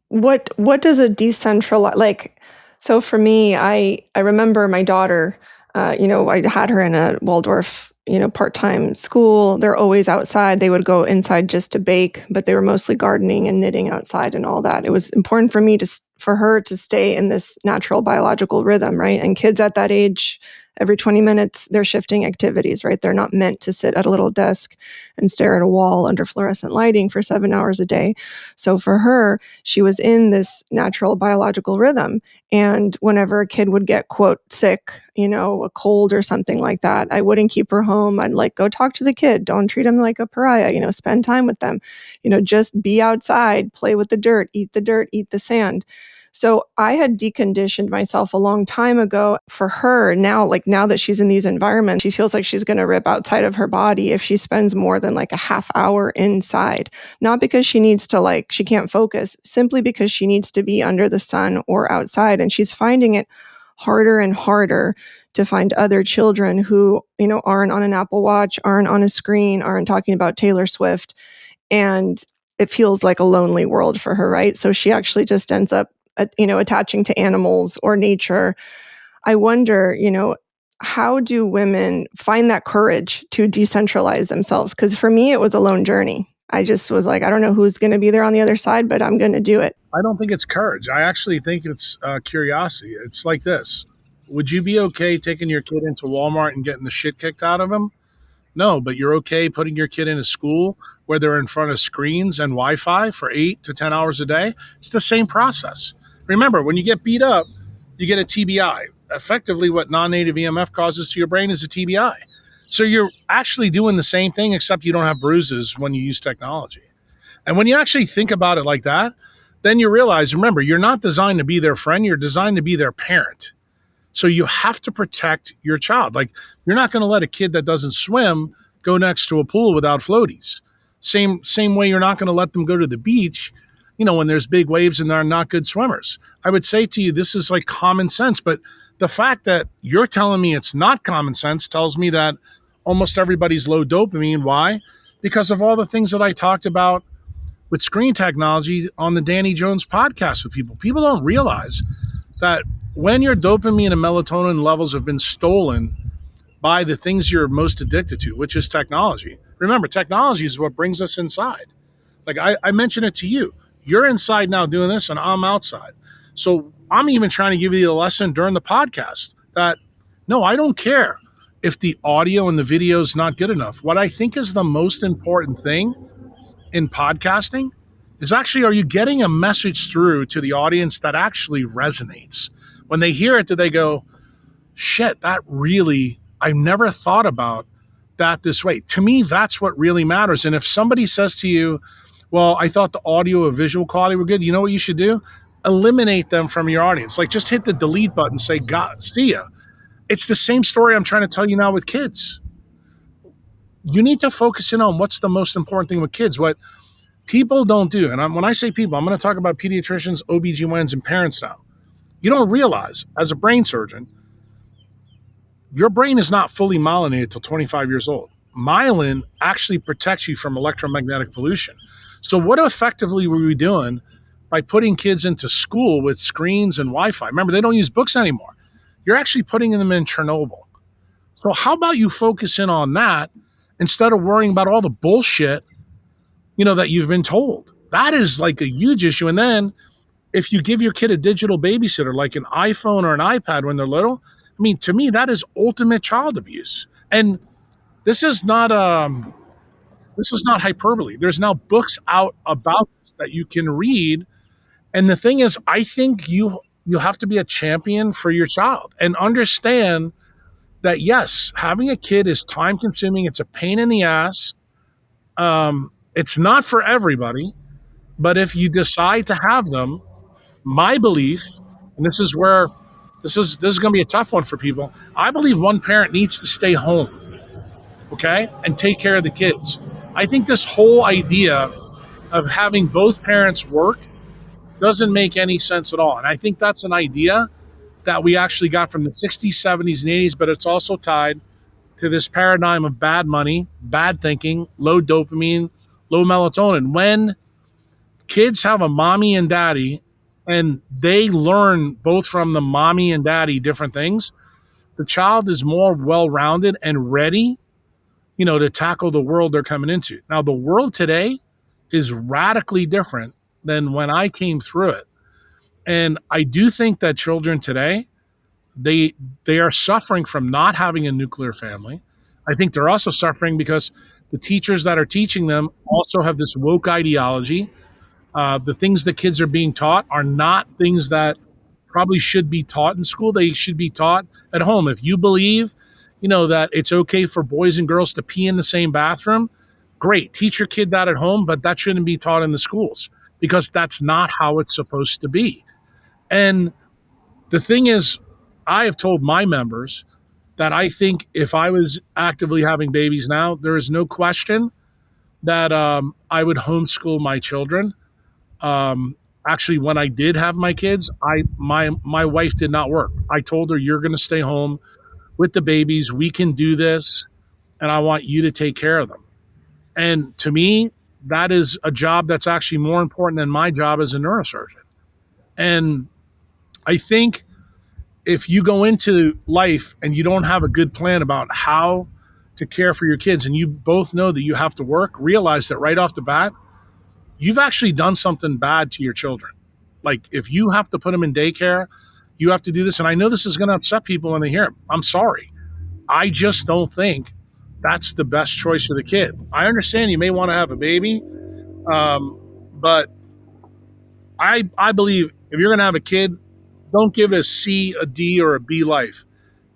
What does a decentralized like? So for me, I remember my daughter. I had her in a Waldorf, part-time school. They're always outside. They would go inside just to bake, but they were mostly gardening and knitting outside and all that. It was important for me for her to stay in this natural biological rhythm, right? And kids at that age, every 20 minutes, they're shifting activities, right? They're not meant to sit at a little desk and stare at a wall under fluorescent lighting for 7 hours a day. So for her, she was in this natural biological rhythm. And whenever a kid would get, quote, sick, a cold or something like that, I wouldn't keep her home. I'd like, go talk to the kid. Don't treat him like a pariah, spend time with them, just be outside, play with the dirt, eat the sand. So I had deconditioned myself a long time ago for her. Now, now that she's in these environments, she feels like she's going to rip outside of her body if she spends more than like a half hour inside. Not because she needs to she can't focus, simply because she needs to be under the sun or outside. And she's finding it harder and harder to find other children who, aren't on an Apple Watch, aren't on a screen, aren't talking about Taylor Swift. And it feels like a lonely world for her, right? So she actually just ends up, attaching to animals or nature. I wonder, how do women find that courage to decentralize themselves? Because for me, it was a lone journey. I just was like, I don't know who's going to be there on the other side, but I'm going to do it. I don't think it's courage. I actually think it's curiosity. It's like this. Would you be okay taking your kid into Walmart and getting the shit kicked out of him? No, but you're okay putting your kid in a school where they're in front of screens and Wi-Fi for 8 to 10 hours a day. It's the same process. Remember, when you get beat up, you get a TBI. Effectively, what non-native EMF causes to your brain is a TBI. So you're actually doing the same thing, except you don't have bruises when you use technology. And when you actually think about it like that, then you realize, remember, you're not designed to be their friend. You're designed to be their parent. So you have to protect your child. Like, you're not going to let a kid that doesn't swim go next to a pool without floaties. Same way you're not going to let them go to the beach, when there's big waves and they're not good swimmers. I would say to you, this is like common sense. But the fact that you're telling me it's not common sense tells me that almost everybody's low dopamine. Why? Because of all the things that I talked about with screen technology on the Danny Jones podcast with people. People don't realize that when your dopamine and melatonin levels have been stolen by the things you're most addicted to, which is technology. Remember, technology is what brings us inside. Like I mentioned it to you. You're inside now doing this and I'm outside. So I'm even trying to give you the lesson during the podcast that no, I don't care if the audio and the video is not good enough. What I think is the most important thing in podcasting is actually, are you getting a message through to the audience that actually resonates? When they hear it, do they go, shit, that really, I never thought about that this way. To me, that's what really matters. And if somebody says to you, well, I thought the audio or visual quality were good, you know what you should do? Eliminate them from your audience. Like, just hit the delete button, say, God, see ya. It's the same story I'm trying to tell you now with kids. You need to focus in on what's the most important thing with kids. What people don't do, and when I say people, I'm going to talk about pediatricians, OBGYNs, and parents now. You don't realize, as a brain surgeon, your brain is not fully myelinated till 25 years old. Myelin actually protects you from electromagnetic pollution. So what effectively were we doing by putting kids into school with screens and Wi-Fi? Remember, they don't use books anymore. You're actually putting them in Chernobyl. So how about you focus in on that instead of worrying about all the bullshit, that you've been told? That is like a huge issue. And then if you give your kid a digital babysitter, like an iPhone or an iPad when they're little, I mean, to me, that is ultimate child abuse. And this is not hyperbole. There's now books out about this that you can read. And the thing is, I think you have to be a champion for your child and understand that, yes, having a kid is time consuming. It's a pain in the ass. It's not for everybody. But if you decide to have them, my belief, and this is going to be a tough one for people. I believe one parent needs to stay home, okay, and take care of the kids. I think this whole idea of having both parents work doesn't make any sense at all. And I think that's an idea that we actually got from the 60s, 70s, and 80s, but it's also tied to this paradigm of bad money, bad thinking, low dopamine, low melatonin. When kids have a mommy and daddy and they learn both from the mommy and daddy different things, the child is more well-rounded and ready, to tackle the world they're coming into. Now, the world today is radically different than when I came through it. And I do think that children today, they they are suffering from not having a nuclear family. I think they're also suffering because the teachers that are teaching them also have this woke ideology. The things that kids are being taught are not things that probably should be taught in school. They should be taught at home. If you believe, that it's okay for boys and girls to pee in the same bathroom, great. Teach your kid that at home, but that shouldn't be taught in the schools because that's not how it's supposed to be. And the thing is, I have told my members that I think if I was actively having babies now, there is no question that I would homeschool my children. Um, Actually, when I did have my kids, my wife did not work. I told her, "You're going to stay home with the babies. We can do this, and I want you to take care of them." And to me, that is a job that's actually more important than my job as a neurosurgeon. And I think if you go into life and you don't have a good plan about how to care for your kids, and you both know that you have to work, realize that right off the bat, you've actually done something bad to your children. Like if you have to put them in daycare, you have to do this. And I know this is going to upset people when they hear it. I'm sorry. I just don't think that's the best choice for the kid. I understand you may want to have a baby, but I believe if you're going to have a kid, don't give it a C, a D, or a B life.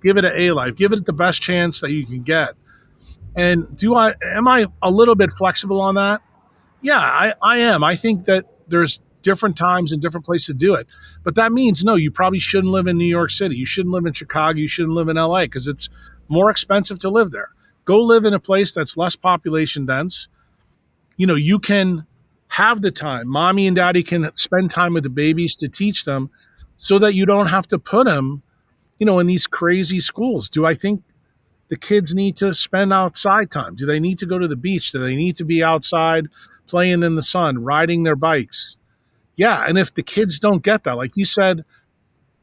Give it an A life. Give it the best chance that you can get. And am I a little bit flexible on that? Yeah, I am. I think that there's different times and different places to do it. But that means, no, you probably shouldn't live in New York City. You shouldn't live in Chicago. You shouldn't live in LA because it's more expensive to live there. Go live in a place that's less population dense. You can have the time. Mommy and daddy can spend time with the babies to teach them so that you don't have to put them, in these crazy schools. Do I think the kids need to spend outside time? Do they need to go to the beach? Do they need to be outside playing in the sun, riding their bikes? Yeah. And if the kids don't get that, like you said,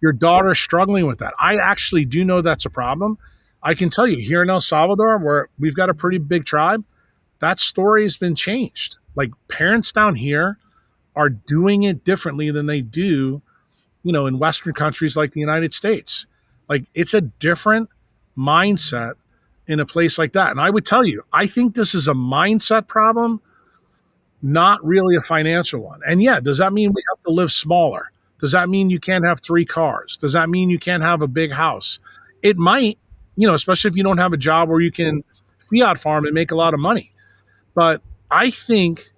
your daughter's struggling with that. I actually do know that's a problem. I can tell you here in El Salvador, where we've got a pretty big tribe, that story has been changed. Like parents down here are doing it differently than they do, in Western countries like the United States. Like it's a different mindset in a place like that. And I would tell you, I think this is a mindset problem, not really a financial one. And yeah, does that mean we have to live smaller? Does that mean you can't have 3 cars? Does that mean you can't have a big house? It might, especially if you don't have a job where you can fiat farm and make a lot of money. But I think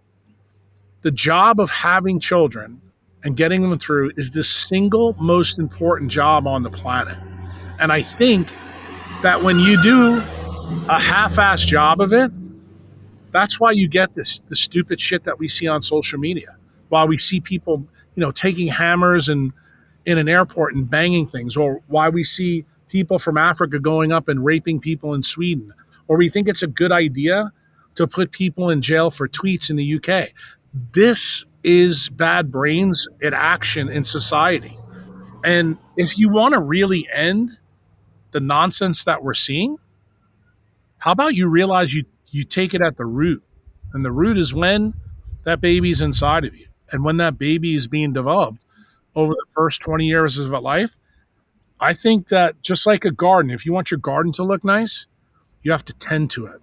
the job of having children and getting them through is the single most important job on the planet. And I think that when you do a half-assed job of it, that's why you get the stupid shit that we see on social media. While we see people, taking hammers and in an airport and banging things, or why we see people from Africa going up and raping people in Sweden, or we think it's a good idea to put people in jail for tweets in the UK. This is bad brains in action in society. And if you want to really end the nonsense that we're seeing, how about you realize you take it at the root? And the root is when that baby's inside of you. And when that baby is being developed over the first 20 years of life, I think that just like a garden, if you want your garden to look nice, you have to tend to it.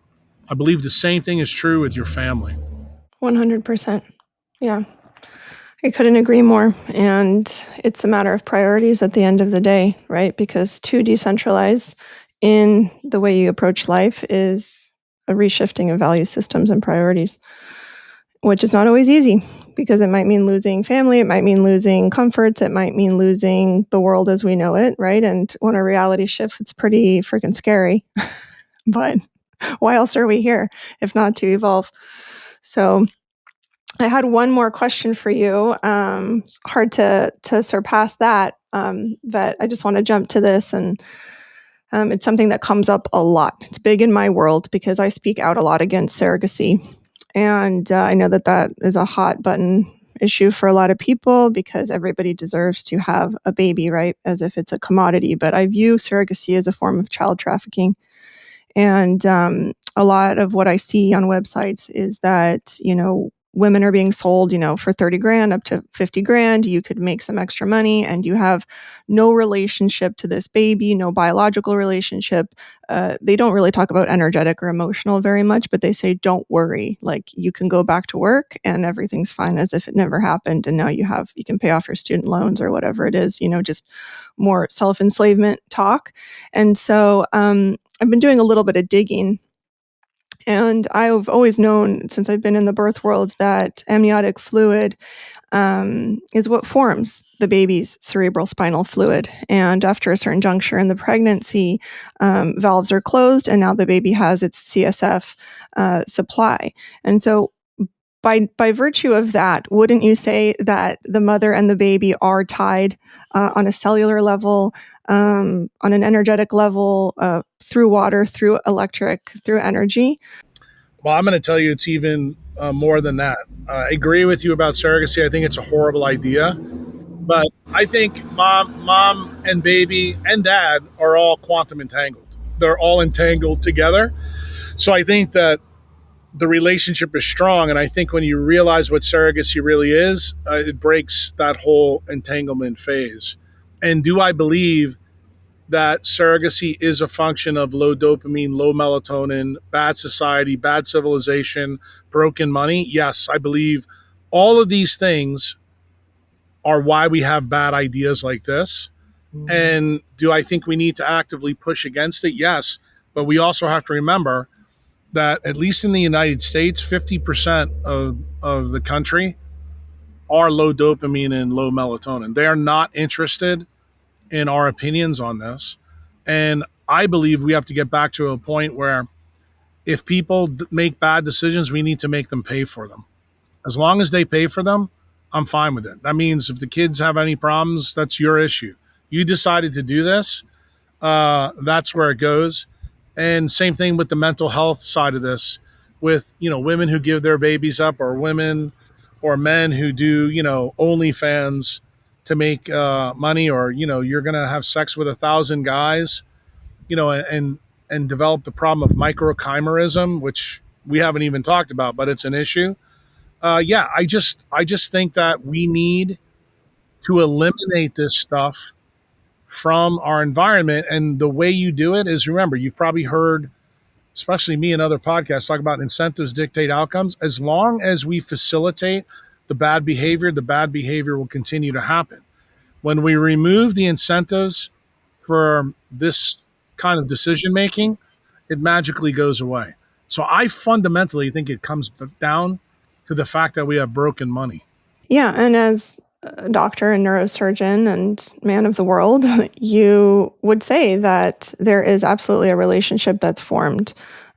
I believe the same thing is true with your family. 100%. Yeah. I couldn't agree more. And it's a matter of priorities at the end of the day, right? Because to decentralize in the way you approach life is a reshifting of value systems and priorities, which is not always easy because it might mean losing family, it might mean losing comforts, it might mean losing the world as we know it, right? And when a reality shifts, it's pretty freaking scary. But Why else are we here if not to evolve? So I had one more question for you. It's hard to surpass that, but I just want to jump to this, and it's something that comes up a lot. It's big in my world because I speak out a lot against surrogacy, and I know that that is a hot button issue for a lot of people because everybody deserves to have a baby, right? As if it's a commodity. But I view surrogacy as a form of child trafficking. And a lot of what I see on websites is that, women are being sold, for 30 grand up to 50 grand. You could make some extra money and you have no relationship to this baby, no biological relationship. They don't really talk about energetic or emotional very much, but they say, don't worry. Like, you can go back to work and everything's fine as if it never happened. And now you can pay off your student loans or whatever it is, just more self-enslavement talk. And so, I've been doing a little bit of digging, and I've always known since I've been in the birth world that amniotic fluid is what forms the baby's cerebral spinal fluid. And after a certain juncture in the pregnancy, valves are closed, and now the baby has its CSF supply. And so, by virtue of that, wouldn't you say that the mother and the baby are tied on a cellular level, on an energetic level, through water, through electric, through energy? Well, I'm going to tell you it's even more than that. I agree with you about surrogacy. I think it's a horrible idea. But I think mom and baby and dad are all quantum entangled. They're all entangled together. So I think that the relationship is strong. And I think when you realize what surrogacy really is, it breaks that whole entanglement phase. And do I believe that surrogacy is a function of low dopamine, low melatonin, bad society, bad civilization, broken money? Yes, I believe all of these things are why we have bad ideas like this. And do I think we need to actively push against it? Yes. But we also have to remember that, at least in the United States, 50% of the country are low dopamine and low melatonin. They are not interested in our opinions on this. And I believe we have to get back to a point where if people make bad decisions, we need to make them pay for them. As long as they pay for them, I'm fine with it. That means if the kids have any problems, that's your issue. You decided to do this, that's where it goes. And same thing with the mental health side of this, with women who give their babies up, or women or men who do OnlyFans to make money, or you're gonna have sex with 1,000 guys, and develop the problem of microchimerism, which we haven't even talked about, but it's an issue. Yeah, I just think that we need to eliminate this stuff from our environment. And the way you do it is, remember, you've probably heard, especially me and other podcasts, talk about incentives dictate outcomes. As long as we facilitate the bad behavior will continue to happen. When we remove the incentives for this kind of decision making, it magically goes away. So I fundamentally think it comes down to the fact that we have broken money. Yeah, and as a doctor and neurosurgeon and man of the world, you would say that there is absolutely a relationship that's formed.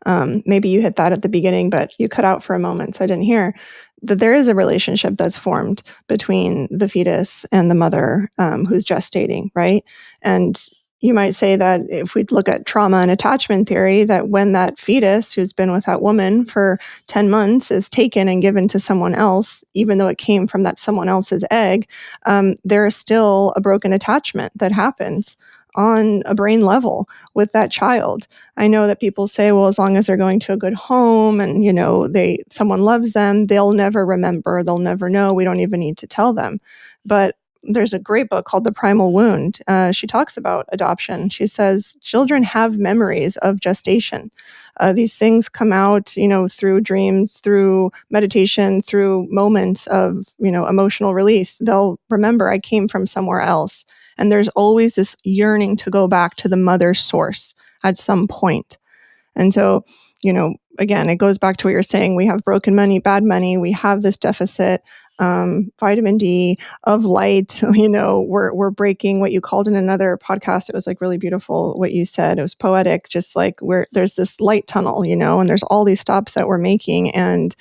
Maybe you hit that at the beginning, but you cut out for a moment, so I didn't hear that there is a relationship that's formed between the fetus and the mother who's gestating, right? And you might say that if we look at trauma and attachment theory, that when that fetus who's been with that woman for 10 months is taken and given to someone else, even though it came from that someone else's egg, there is still a broken attachment that happens on a brain level with that child. I know that people say, well, as long as they're going to a good home and someone loves them, they'll never remember, they'll never know, we don't even need to tell them. But there's a great book called The Primal Wound. She talks about adoption. She says children have memories of gestation. These things come out, through dreams, through meditation, through moments of, emotional release. They'll remember, I came from somewhere else. And there's always this yearning to go back to the mother's source at some point. And so, again, it goes back to what you're saying. We have broken money, bad money. We have this deficit. vitamin D, of light. We're breaking what you called in another podcast. It was like really beautiful what you said. It was poetic, just like where there's this light tunnel, and there's all these stops that we're making. And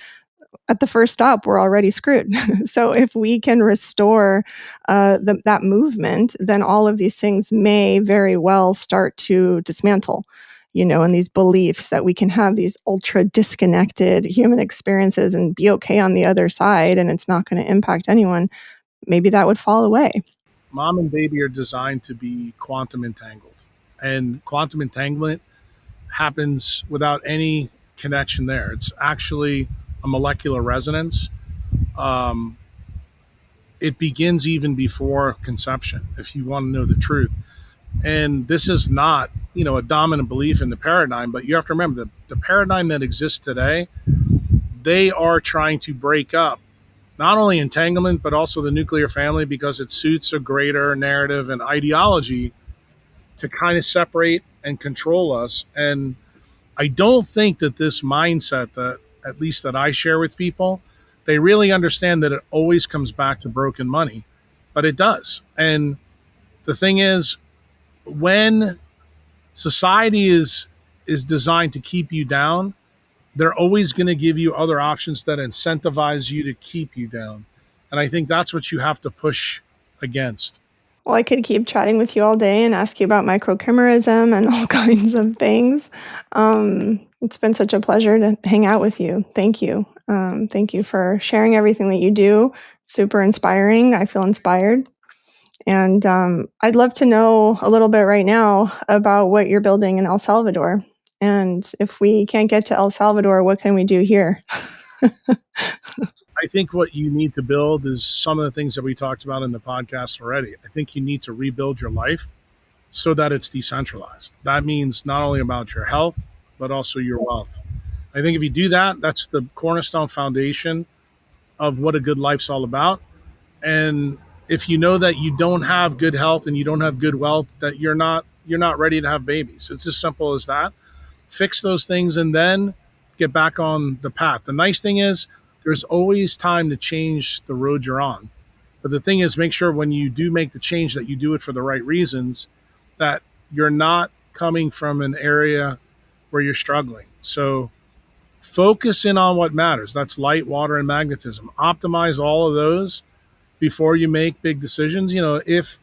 at the first stop, we're already screwed. So if we can restore that movement, then all of these things may very well start to dismantle, and these beliefs that we can have these ultra disconnected human experiences and be okay on the other side, and it's not going to impact anyone. Maybe that would fall away. Mom and baby are designed to be quantum entangled, and quantum entanglement happens without any connection there. It's actually a molecular resonance. Um, it begins even before conception, if you want to know the truth. And this is not, a dominant belief in the paradigm, but you have to remember the paradigm that exists today, they are trying to break up not only entanglement, but also the nuclear family because it suits a greater narrative and ideology to kind of separate and control us. And I don't think that this mindset that, at least that I share with people, they really understand that it always comes back to broken money, but it does. And the thing is, when society is designed to keep you down, they're always going to give you other options that incentivize you to keep you down. And I think that's what you have to push against. Well, I could keep chatting with you all day and ask you about microchimerism and all kinds of things. It's been such a pleasure to hang out with you. Thank you. Thank you for sharing everything that you do. Super inspiring. I feel inspired. And I'd love to know a little bit right now about what you're building in El Salvador. And if we can't get to El Salvador, what can we do here? I think what you need to build is some of the things that we talked about in the podcast already. I think you need to rebuild your life so that it's decentralized. That means not only about your health, but also your wealth. I think if you do that, that's the cornerstone foundation of what a good life's all about. And if you know that you don't have good health and you don't have good wealth, that you're not ready to have babies. It's as simple as that. Fix those things and then get back on the path. The nice thing is there's always time to change the road you're on. But the thing is, make sure when you do make the change that you do it for the right reasons, that you're not coming from an area where you're struggling. So focus in on what matters. That's light, water, and magnetism. Optimize all of those before you make big decisions. If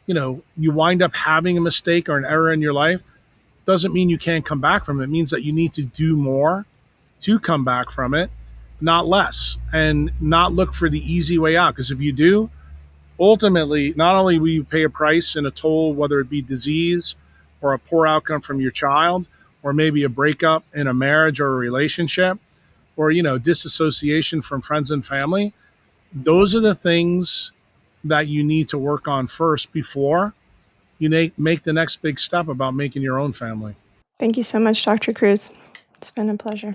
you wind up having a mistake or an error in your life, doesn't mean you can't come back from it. It means that you need to do more to come back from it, not less, and not look for the easy way out. Because if you do, ultimately, not only will you pay a price and a toll, whether it be disease or a poor outcome from your child, or maybe a breakup in a marriage or a relationship, or disassociation from friends and family. Those are the things that you need to work on first before you make the next big step about making your own family. Thank you so much, Dr. Kruse. It's been a pleasure.